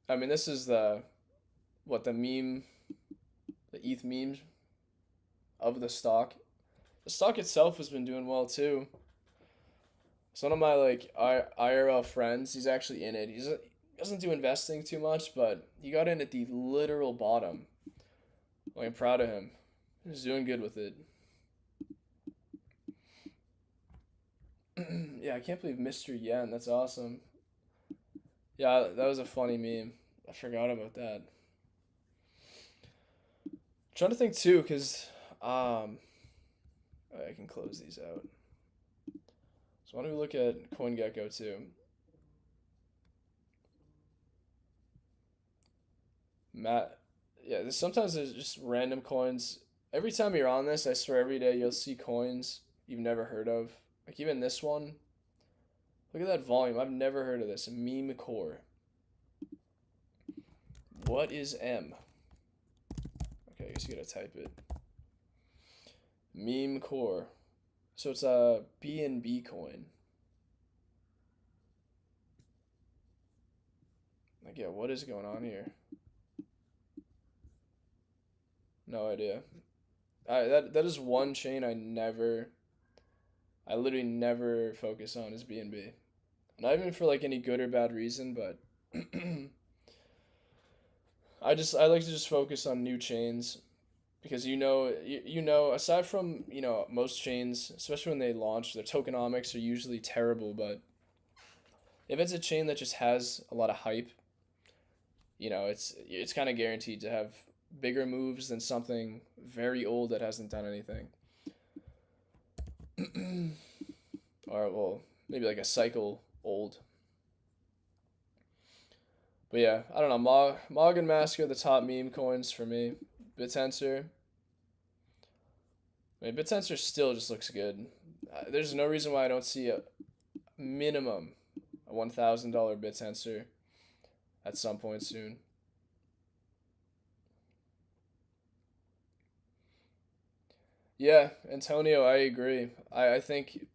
I mean, this is the meme, the ETH meme of the stock. The stock itself has been doing well too. So one of my like IRL friends, he's actually in it. He doesn't do investing too much, but he got in at the literal bottom. Like, I'm proud of him. He's doing good with it. Yeah, I can't believe Mr. Yen. That's awesome. Yeah, that was a funny meme. I forgot about that. Trying to think too, cause I can close these out. So why don't we look at CoinGecko too? Matt, yeah, sometimes there's just random coins. Every time you're on this, I swear every day you'll see coins you've never heard of. Like even this one. Look at that volume. I've never heard of this. Meme core. What is M? Okay, I guess you gotta type it. Meme core. So it's a BNB coin. Like, yeah, what is going on here? No idea. That is one chain I literally never focus on is BNB. Not even for like any good or bad reason, but I like to just focus on new chains because you know aside from most chains, especially when they launch, their tokenomics are usually terrible, but if it's a chain that just has a lot of hype, it's kind of guaranteed to have bigger moves than something very old that hasn't done anything. Or well, maybe like a cycle old. But yeah, I don't know. Mog and Mask are the top meme coins for me. Bitensor. I mean, Bitensor still just looks good. There's no reason why I don't see a minimum a $1,000 Bitensor at some point soon. Yeah, Antonio, I agree. I think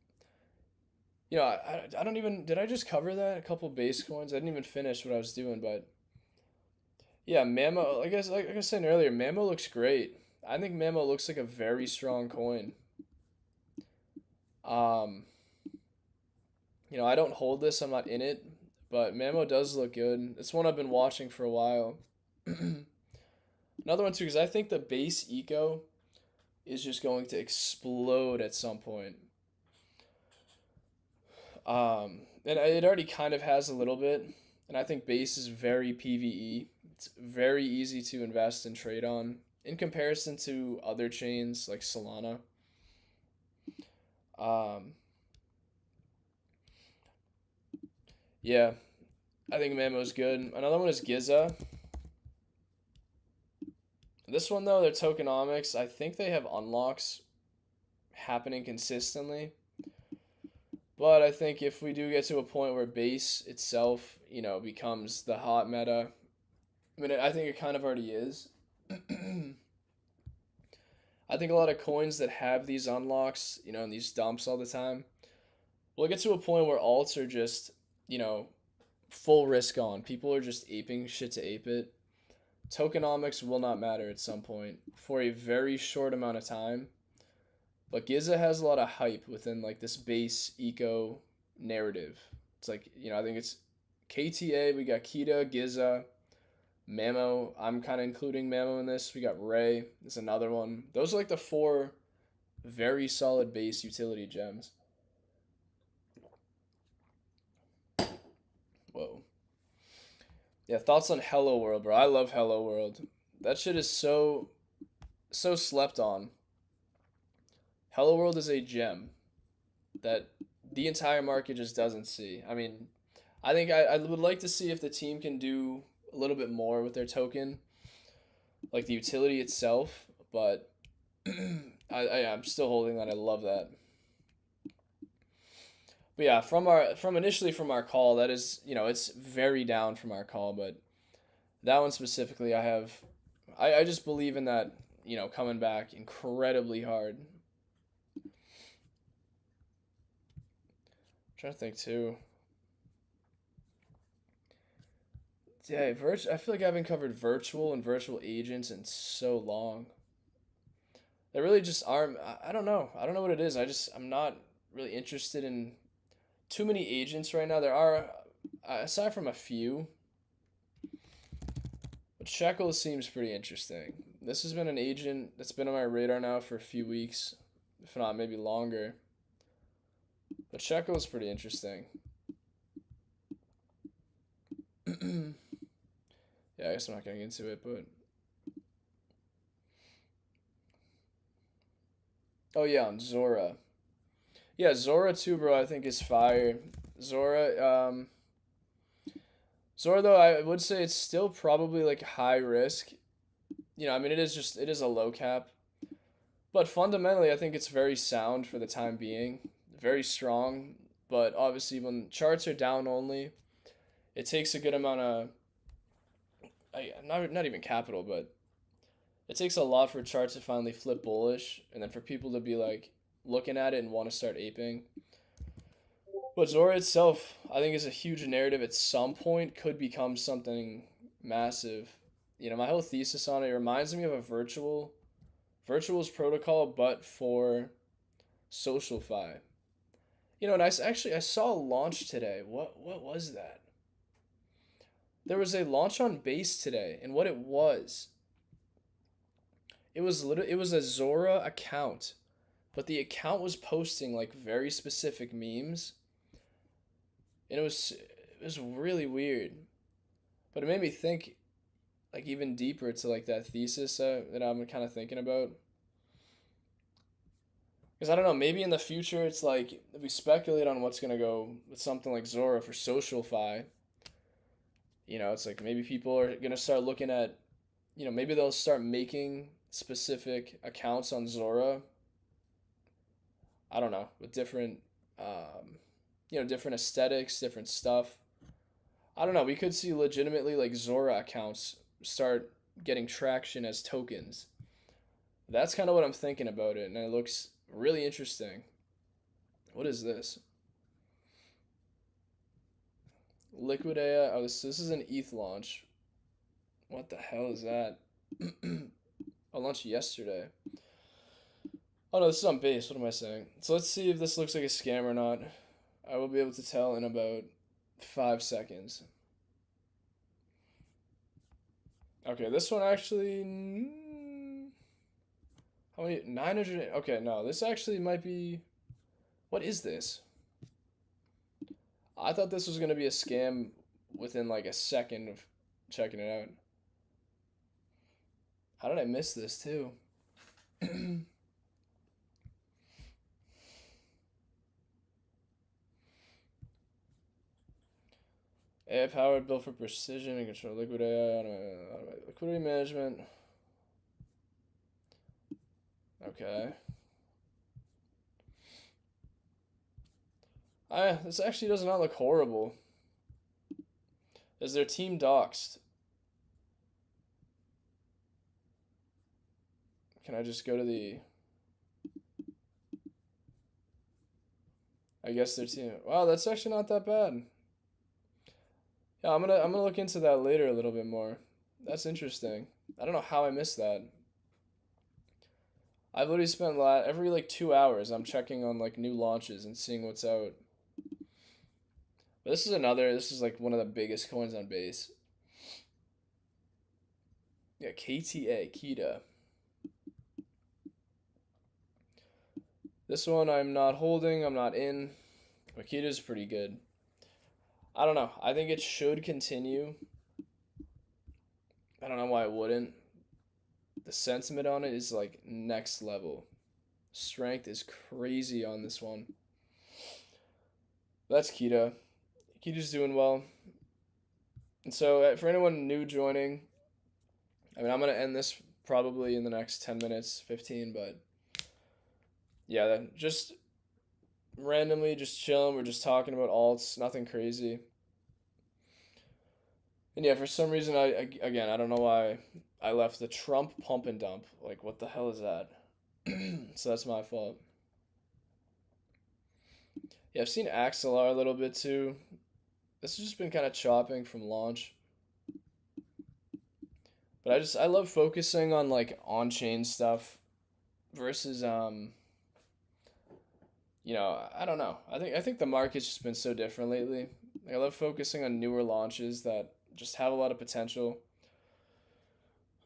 I don't even did I just cover that a couple base coins? I didn't even finish what I was doing, but yeah, Mamo. Like I was saying earlier, Mamo looks great. I think Mamo looks like a very strong coin. Um, I don't hold this. I'm not in it, but Mamo does look good. It's one I've been watching for a while. Another one too, because I think the base eco is just going to explode at some point. And it already kind of has a little bit, and I think base is very PVE. It's very easy to invest and trade on in comparison to other chains like Solana. Um, yeah, I think Mamo's good. Another one is Giza. This one though, their tokenomics, I think they have unlocks happening consistently. But I think if we do get to a point where base itself, becomes the hot meta, I mean, I think it kind of already is. I think a lot of coins that have these unlocks, and these dumps all the time, will get to a point where alts are just, you know, full risk on. People are just aping shit to ape it. Tokenomics will not matter at some point for a very short amount of time. But Giza has a lot of hype within like this base eco narrative. It's like, I think it's KTA, we got Kita, Giza, Mamo. I'm kind of including Mamo in this. We got Ray. There's another one. Those are like the four very solid base utility gems. Whoa. Yeah, thoughts on Hello World, bro. I love Hello World. That shit is so slept on. Hello World is a gem that the entire market just doesn't see. I mean, I think I would like to see if the team can do a little bit more with their token, like the utility itself, but I'm still holding that. I love that. But yeah, from our call, that is, it's very down from our call, but that one specifically, I just believe in that, coming back incredibly hard. I'm trying to think too. Yeah, I feel like I haven't covered virtual and virtual agents in so long. They really just aren't. I don't know. I don't know what it is. I'm not really interested in too many agents right now. There are, aside from a few, but Shekel seems pretty interesting. This has been an agent that's been on my radar now for a few weeks, if not maybe longer. But Shekel is pretty interesting. Yeah, I guess I'm not getting into it, but oh yeah, on Zora. Yeah, Zora too, bro. I think is fire. Zora, Zora though, I would say it's still probably like high risk. I mean, it is a low cap, but fundamentally, I think it's very sound for the time being. Very strong, but obviously when charts are down only, it takes a good amount of, not even capital, but it takes a lot for charts to finally flip bullish, and then for people to be like looking at it and want to start aping. But Zora itself, I think, is a huge narrative. At some point, could become something massive. My whole thesis on it reminds me of a virtuals protocol, but for social fi. And I saw a launch today. What was that? There was a launch on base today, and what it was a Zora account, but the account was posting like very specific memes, and it was really weird. But it made me think like even deeper to like that thesis that I'm kind of thinking about. Because I don't know, maybe in the future it's like if we speculate on what's gonna go with something like Zora for social fi, it's like maybe people are gonna start looking at, maybe they'll start making specific accounts on Zora. I don't know, with different, different aesthetics, different stuff. I don't know. We could see legitimately like Zora accounts start getting traction as tokens. That's kind of what I'm thinking about it, and it looks really interesting. What is this? Liquid AI. Oh, this is an ETH launch. What the hell is that? I launched yesterday. Oh no, this is on base. What am I saying? So let's see if this looks like a scam or not. I will be able to tell in about 5 seconds. Okay, this one actually. How many? 900. Okay, no, this actually might be. What is this? I thought this was going to be a scam within like a second of checking it out. How did I miss this too? AI powered, built for precision and control. Liquid AI, liquidity management. Okay. This actually does not look horrible. Is their team doxed? Can I just go to the... I guess their team... Wow, that's actually not that bad. Yeah, I'm gonna look into that later a little bit more. That's interesting. I don't know how I missed that. I've literally spent every like 2 hours I'm checking on like new launches and seeing what's out. But this is like one of the biggest coins on base. Yeah, KTA, Kita. This one I'm not holding, I'm not in. But Kita's pretty good. I don't know. I think it should continue. I don't know why it wouldn't. The sentiment on it is like next level. Strength is crazy on this one. That's Kita. Kita's doing well. And so, for anyone new joining, I mean, I'm going to end this probably in the next 10 minutes, 15, but yeah, just randomly, just chilling. We're just talking about alts, nothing crazy. And yeah, for some reason, I don't know why I left the Trump pump and dump. Like, what the hell is that? So that's my fault. Yeah, I've seen Axelar a little bit too. This has just been kind of chopping from launch. But I love focusing on like on-chain stuff versus I don't know. I think the market's just been so different lately. Like, I love focusing on newer launches that just have a lot of potential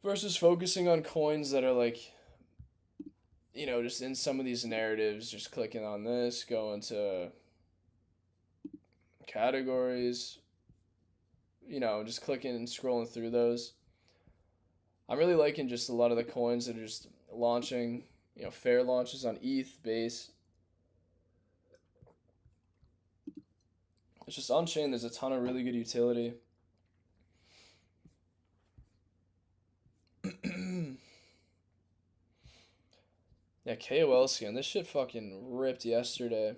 versus focusing on coins that are like, just in some of these narratives, just clicking on this, going to categories, just clicking and scrolling through those. I'm really liking just a lot of the coins that are just launching, fair launches on ETH base. It's just on chain, there's a ton of really good utility. Yeah, KOL scan. This shit fucking ripped yesterday.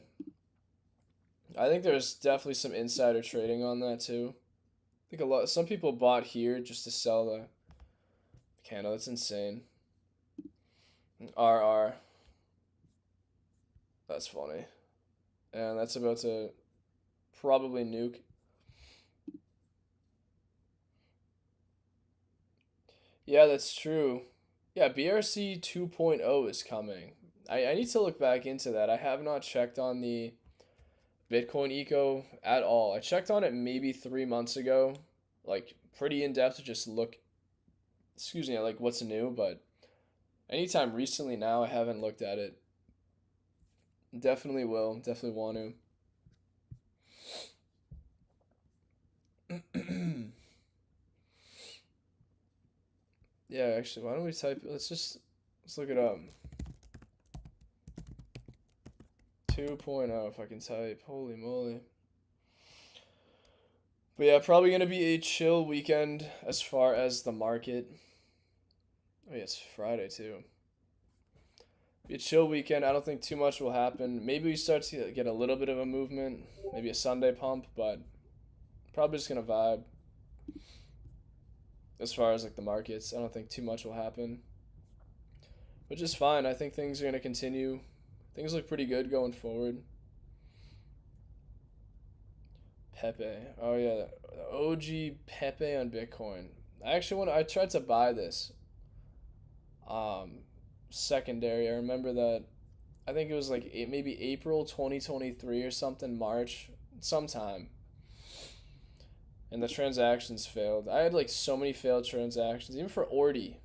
I think there's definitely some insider trading on that too. I think some people bought here just to sell the candle. That's insane. RR. That's funny. And that's about to probably nuke. Yeah, that's true. Yeah, BRC 2.0 is coming. I need to look back into that. I have not checked on the Bitcoin eco at all. I checked on it maybe 3 months ago, like pretty in depth to just look, excuse me, like what's new, but anytime recently now I haven't looked at it. Definitely will. Definitely want to. Yeah, actually, why don't we type? Let's look it up. 2.0 if I can type. Holy moly. But yeah, probably gonna be a chill weekend as far as the market. Oh yeah, it's Friday too. Be a chill weekend. I don't think too much will happen. Maybe we start to get a little bit of a movement, maybe a Sunday pump, but probably just gonna vibe. As far as like the markets, I don't think too much will happen, which is fine. I think things are gonna continue. Things look pretty good going forward. Pepe. Oh yeah, OG Pepe on Bitcoin. I tried to buy this. Um, Secondary. I remember that. I think it was like maybe April 2023 or something, March, sometime. And the transactions failed. I had like so many failed transactions, even for Ordi.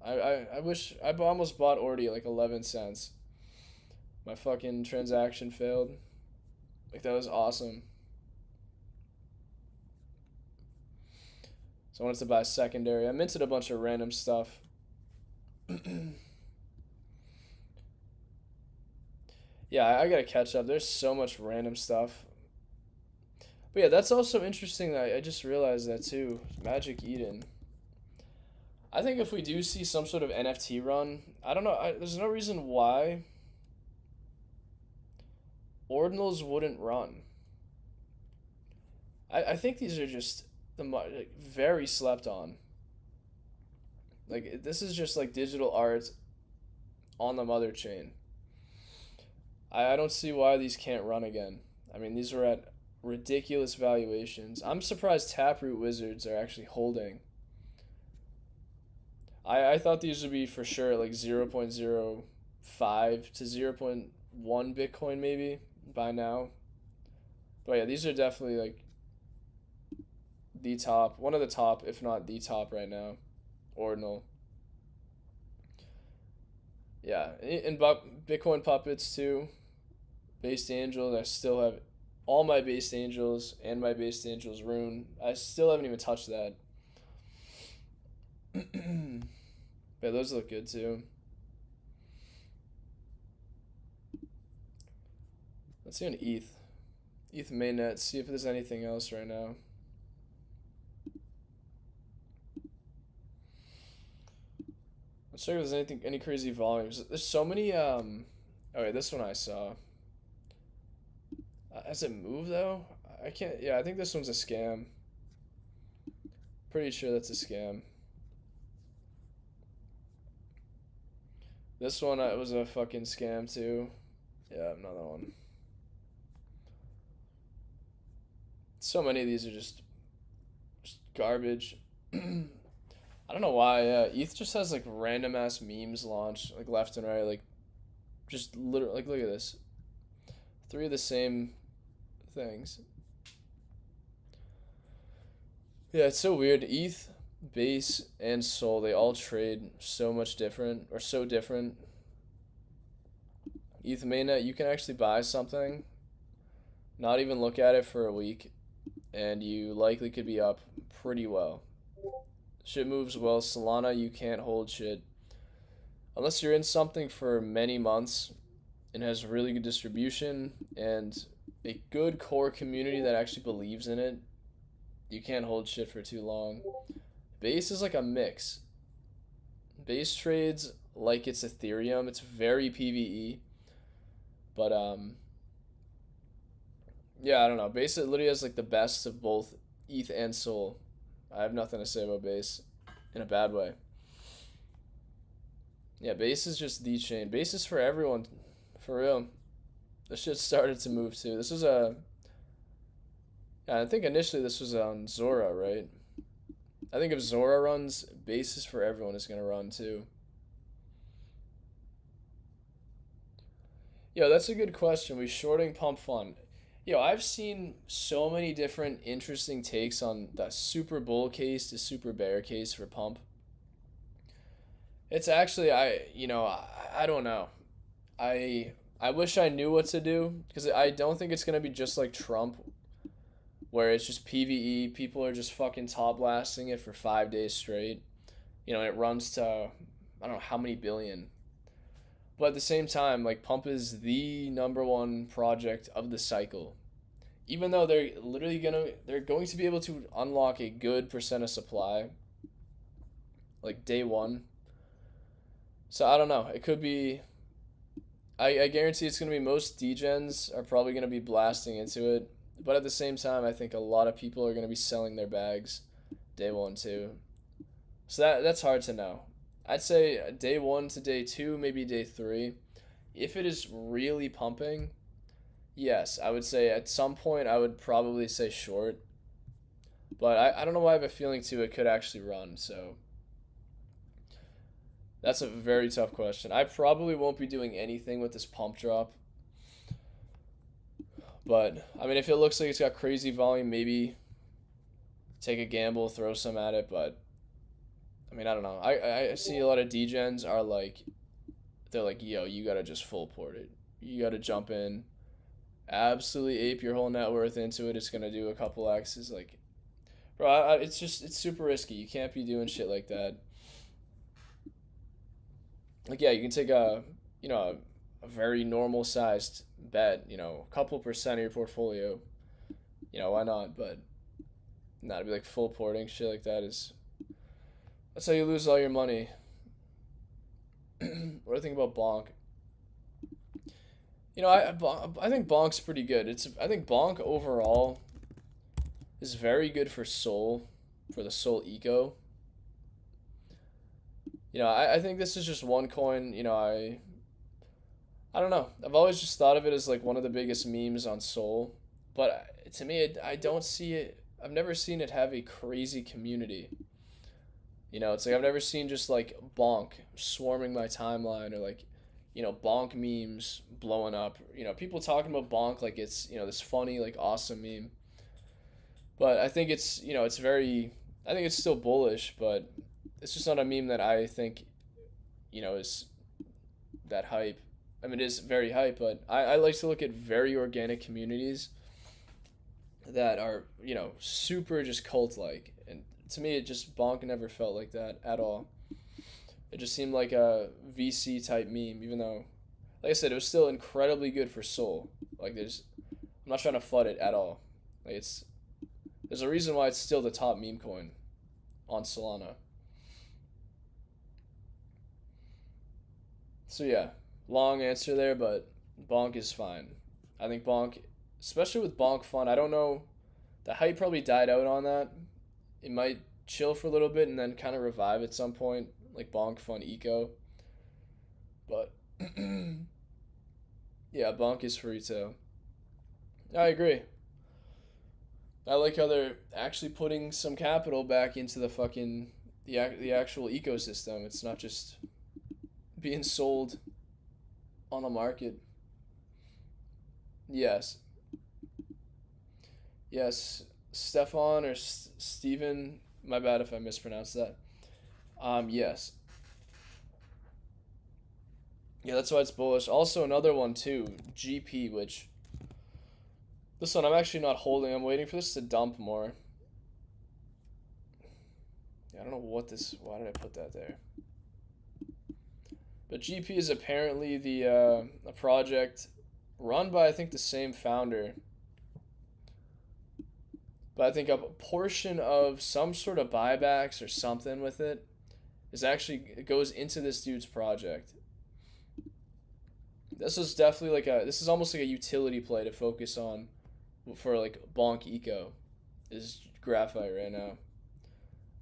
I wish I almost bought Ordi at like 11 cents. My fucking transaction failed. Like that was awesome. So I wanted to buy secondary. I minted a bunch of random stuff. Yeah, I gotta catch up. There's so much random stuff. But yeah, that's also interesting that I just realized that too. Magic Eden. I think if we do see some sort of NFT run, I don't know. There's no reason why ordinals wouldn't run. I think these are just like, very slept on. Like this is just like digital art on the mother chain. I don't see why these can't run again. I mean, these were at ridiculous valuations. I'm surprised Taproot Wizards are actually holding. I thought these would be for sure like 0.05 to zero point 0.1 Bitcoin maybe by now. But yeah, these are definitely like the top, one of the top, if not the top right now. Ordinal. Yeah, and Bitcoin puppets too. Based Angels, I still have all my Based Angels and my Based Angels rune. I still haven't even touched that. But those look good too. Let's see on ETH. ETH mainnet, see if there's anything else right now. Let's check if there's any crazy volumes. There's so many, okay, this one I saw. Has it moved though? I can't, yeah, I think this one's a scam. Pretty sure that's a scam. This one was a fucking scam too. Yeah, another one. So many of these are just garbage. I don't know why. ETH just has like random ass memes launch like left and right. Like just literally like look at this. Three of the same things. Yeah, it's so weird. ETH, Base, and Sol, they all trade so much different, or so different. ETH mainnet, you can actually buy something, not even look at it for a week, and you likely could be up pretty well. Shit moves well. Solana, you can't hold shit. Unless you're in something for many months and has really good distribution and a good core community that actually believes in it, you can't hold shit for too long. Base is like a mix. Base trades like it's Ethereum. It's very PvE. But yeah, I don't know. Base literally has like the best of both ETH and Sol. I have nothing to say about Base in a bad way. Yeah, Base is just the chain. Base is for everyone, for real. The shit started to move too. This was a, yeah, I think initially this was on Zora, right? I think if Zora runs, Base is for everyone is gonna run too. Yo, that's a good question. We shorting Pump.fun. Yo, I've seen so many different interesting takes on the super bull case to super bear case for Pump. It's actually I don't know. I wish I knew what to do because I don't think it's gonna be just like Trump, where it's just PVE. People are just fucking top blasting it for 5 days straight. And it runs to I don't know how many billion. But at the same time, like Pump is the number one project of the cycle. Even though they're going to be able to unlock a good percent of supply, like day one. So I don't know. It could be. I guarantee it's gonna be most degens are probably gonna be blasting into it, but at the same time, I think a lot of people are gonna be selling their bags, day one too. So that's hard to know. I'd say day one to day two, maybe day three. If it is really pumping, yes, I would say at some point I would probably say short. But I don't know why I have a feeling too it could actually run, so that's a very tough question. I probably won't be doing anything with this pump drop. But I mean if it looks like it's got crazy volume, maybe take a gamble, throw some at it, but I mean I don't know. I see a lot of degens are like they're like, yo, you gotta just full port it. You gotta jump in, absolutely ape your whole net worth into it. It's gonna do a couple X's. Like, bro, it's super risky. You can't be doing shit like that. Like, yeah, you can take a very normal sized bet. A couple percent of your portfolio. Why not? But not to be like full porting shit like that is. That's how you lose all your money. What do I think about Bonk? I think Bonk's pretty good. I think Bonk overall is very good for Sol, for the Sol eco. I think this is just one coin. I don't know. I've always just thought of it as like one of the biggest memes on Sol, but to me, I don't see it. I've never seen it have a crazy community. It's like I've never seen just like Bonk swarming my timeline or like bonk memes blowing up. People talking about bonk like it's, this funny, like awesome meme. But I think I think it's still bullish, but it's just not a meme that I think, is that hype. I mean, it is very hype, but I like to look at very organic communities that are, super just cult like. And to me, it just bonk never felt like that at all. It just seemed like a VC type meme, even though, like I said, it was still incredibly good for Sol. Like I'm not trying to FUD it at all. Like there's a reason why it's still the top meme coin on Solana. So yeah, long answer there, but Bonk is fine. I think Bonk, especially with Bonk.fun, I don't know, the hype probably died out on that. It might chill for a little bit and then kind of revive at some point, like Bonk.fun Eco. But yeah, Bonk is free too. I agree. I like how they're actually putting some capital back into the fucking the actual ecosystem. It's not just being sold on a market. Yes. Yes. Stefan or Steven. My bad if I mispronounced that. Yes. Yeah, that's why it's bullish. Also, another one too, GP, which this one I'm actually not holding. I'm waiting for this to dump more. Yeah, I don't know what this. Why did I put that there? But GP is apparently the a project run by I think the same founder. But I think a portion of some sort of buybacks or something with it is actually it goes into this dude's project. This is definitely like a this is almost like a utility play to focus on for like bonk eco is graphite right now.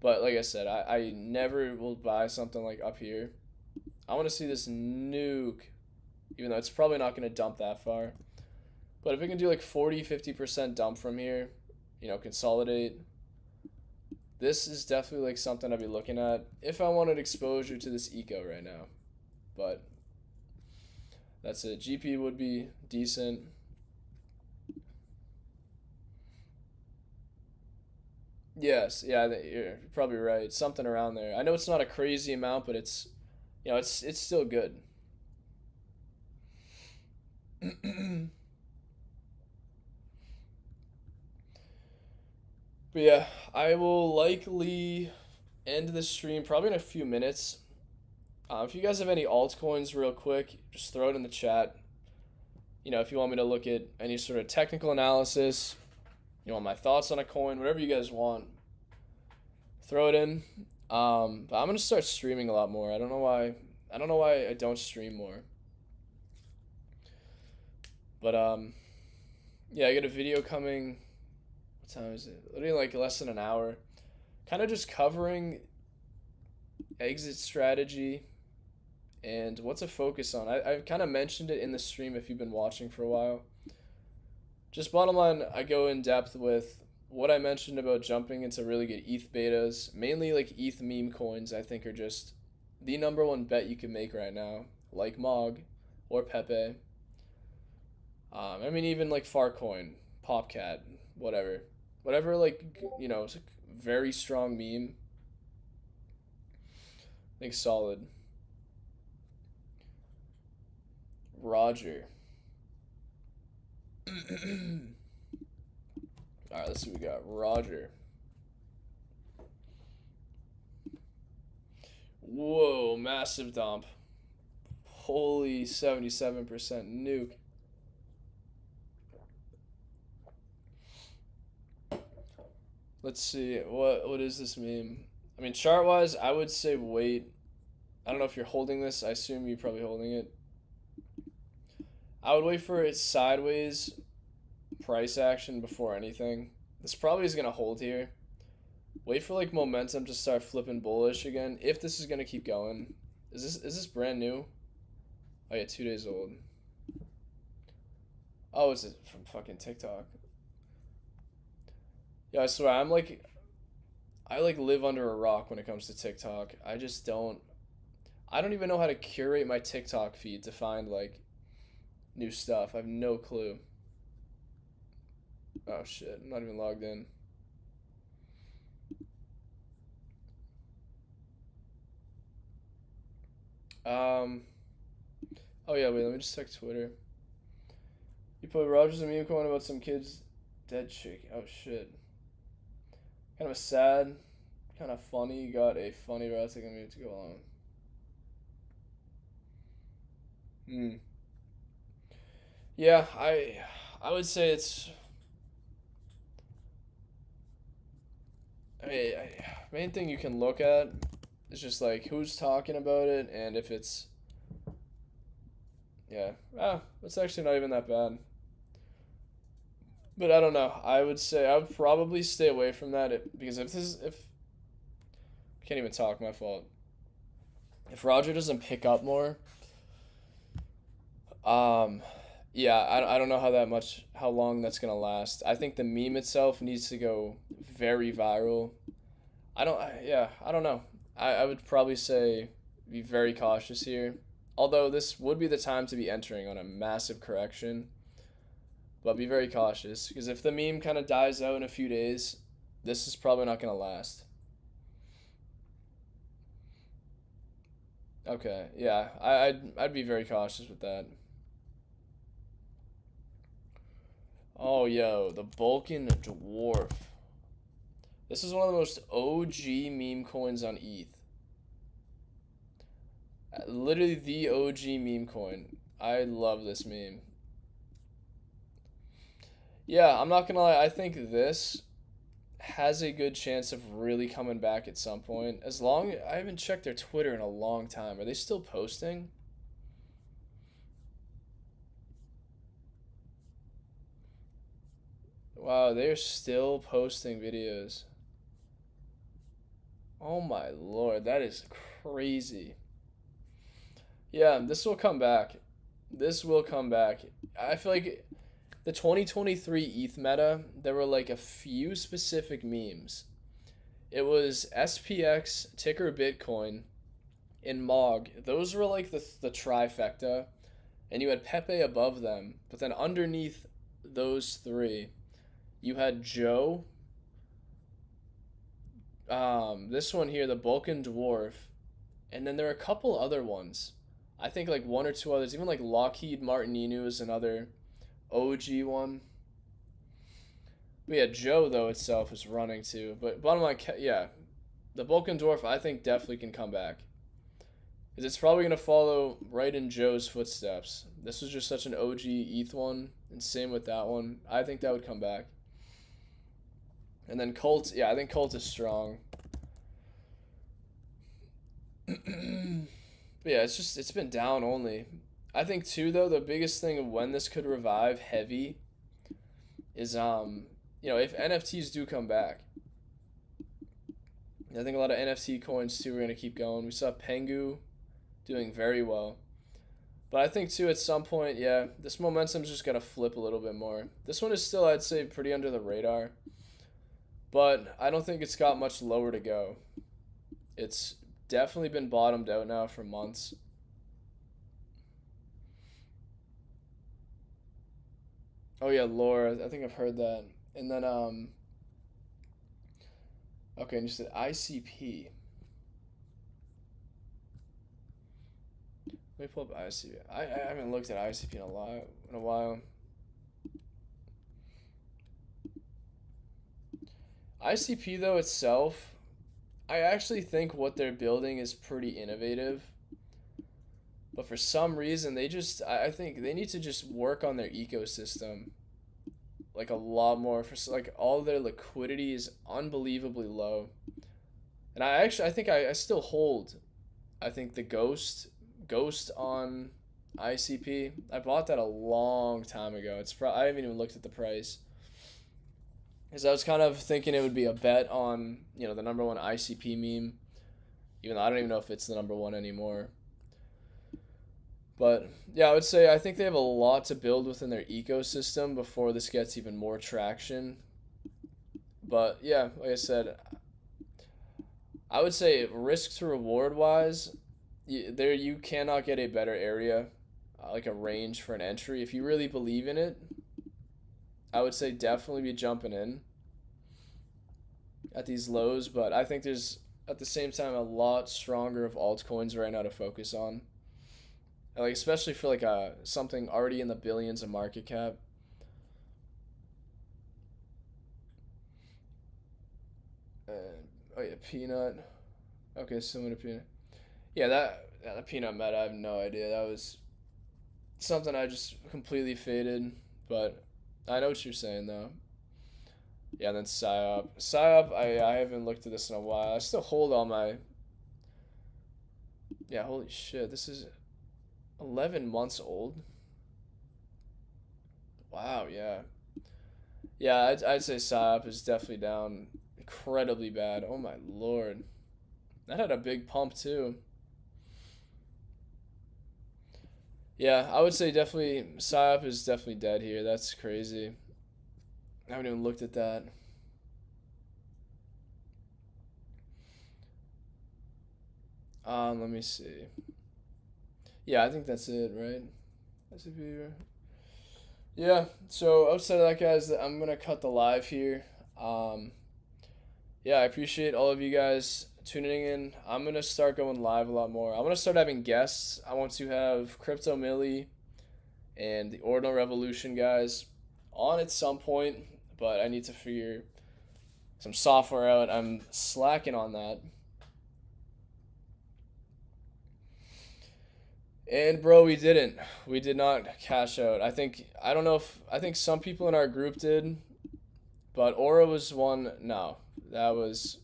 But like I said, I never will buy something like up here. I want to see this nuke, even though it's probably not going to dump that far. But if it can do like 40-50% dump from here, consolidate. This is definitely like something I'd be looking at if I wanted exposure to this eco right now. But that's it. GP would be decent. Yes, yeah, you're probably right. Something around there. I know it's not a crazy amount, but it's still good. But yeah, I will likely end the stream probably in a few minutes. If you guys have any altcoins, real quick, just throw it in the chat. If you want me to look at any sort of technical analysis, you want my thoughts on a coin, whatever you guys want, throw it in. But I'm gonna start streaming a lot more. I don't know why. I don't know why I don't stream more. But yeah, I got a video coming. What time is it? Literally like less than an hour. Kind of just covering exit strategy and what to focus on. I kind of mentioned it in the stream if you've been watching for a while. Just bottom line, I go in depth with what I mentioned about jumping into really good ETH betas. Mainly like ETH meme coins I think are just the number one bet you can make right now. Like Mog or Pepe. I mean even like Farcoin, Popcat, whatever. Whatever like, it's a very strong meme. I think solid. Roger. Alright, let's see what we got. Roger. Whoa, massive dump. Holy 77% nuke. Let's see. What is this meme? I mean, chart wise, I would say wait. I don't know if you're holding this. I assume you're probably holding it. I would wait for its sideways price action before anything. This probably is going to hold here. Wait for like momentum to start flipping bullish again if this is going to keep going. Is this brand new? Oh yeah, 2 days old. Oh, is it from fucking TikTok? Yeah, I swear I live under a rock when it comes to TikTok. I don't even know how to curate my TikTok feed to find like new stuff. I have no clue. Oh shit, I'm not even logged in. Oh yeah, wait, let me just check Twitter. You put Rogers a meme comment about some kid's dead chick. Oh shit. Kind of sad, kind of funny. You got a funny route meme to go along. Yeah, I would say it's. I mean, main thing you can look at is just like who's talking about it and if it's. Yeah, it's actually not even that bad. But I don't know. I would say I would probably stay away from that because if I can't even talk, my fault. If Roger doesn't pick up more, yeah, I don't know how long that's gonna last. I think the meme itself needs to go very viral. I don't know. I would probably say be very cautious here. Although this would be the time to be entering on a massive correction. But be very cautious, because if the meme kind of dies out in a few days, this is probably not going to last. Okay, yeah, I'd be very cautious with that. Oh, yo, the Vulcan Dwarf. This is one of the most OG meme coins on ETH. Literally the OG meme coin. I love this meme. Yeah, I'm not gonna lie, I think this has a good chance of really coming back at some point. As long I haven't checked their Twitter in a long time. Are they still posting? Wow, they're still posting videos. Oh my lord, that is crazy. Yeah, this will come back. This will come back. I feel like the 2023 ETH meta, there were like a few specific memes. It was SPX, ticker Bitcoin, and MOG. Those were like the trifecta. And you had Pepe above them. But then underneath those three, you had Joe. This one here, the Vulcan Dwarf. And then there are a couple other ones. I think like one or two others. Even like Lockheed Martininu is another OG one. But yeah, Joe though itself is running too. But bottom line, yeah, the Vulcan Dwarf I think definitely can come back. Because it's probably gonna follow right in Joe's footsteps. This was just such an OG ETH one, and same with that one. I think that would come back. And then Cult, yeah, I think Cult is strong. But yeah, it's been down only. I think too though the biggest thing of when this could revive heavy is if NFTs do come back. I think a lot of NFT coins too are gonna keep going. We saw Pengu doing very well. But I think too at some point, yeah, this momentum's just gotta flip a little bit more. This one is still I'd say pretty under the radar. But I don't think it's got much lower to go. It's definitely been bottomed out now for months. Oh yeah, Laura, I think I've heard that. And then okay, and you said ICP. Let me pull up ICP. I haven't looked at ICP in a while. ICP though itself, I actually think what they're building is pretty innovative. But for some reason, I think they need to just work on their ecosystem like a lot more. For like all their liquidity is unbelievably low. And I think I still hold. I think the Ghost on ICP. I bought that a long time ago. I haven't even looked at the price. Because I was kind of thinking it would be a bet on, the number one ICP meme. Even though I don't even know if it's the number one anymore. But yeah, I would say I think they have a lot to build within their ecosystem before this gets even more traction. But yeah, like I said, I would say risk to reward wise, you cannot get a better area, like a range for an entry. If you really believe in it, I would say definitely be jumping in at these lows. But I think there's at the same time a lot stronger of altcoins right now to focus on. Like especially for like something already in the billions of market cap. Oh yeah, Peanut. Okay, similar to Peanut. Yeah, the Peanut meta, I have no idea. That was something I just completely faded. But I know what you're saying though. Yeah, and then PsyOp. PsyOp, I haven't looked at this in a while. I still hold all my. Yeah, holy shit, this is 11 months old. Wow, yeah. Yeah, I'd say PsyOp is definitely down incredibly bad. Oh my lord. That had a big pump too. Yeah, I would say definitely PsyOp is definitely dead here. That's crazy. I haven't even looked at that. Let me see. Yeah, I think that's it, right? That's a viewer. Yeah, so outside of that, guys, I'm gonna cut the live here. Yeah, I appreciate all of you guys tuning in. I'm gonna start going live a lot more. I'm gonna start having guests. I want to have Crypto Millie and the Ordinal Revolution guys on at some point, but I need to figure some software out. I'm slacking on that. And bro, we didn't. We did not cash out. I don't know if I think some people in our group did, but Aura was one. No, that was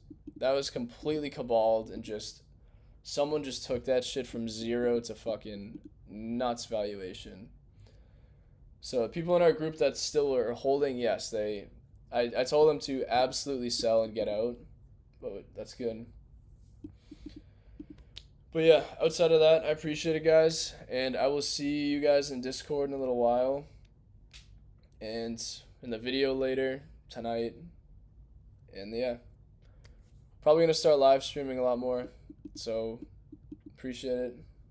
completely caballed and just someone just took that shit from zero to fucking nuts valuation. So people in our group that still are holding, yes, I told them to absolutely sell and get out, but that's good. But yeah, outside of that, I appreciate it, guys, and I will see you guys in Discord in a little while, and in the video later tonight, and yeah, probably gonna start live streaming a lot more. So appreciate it.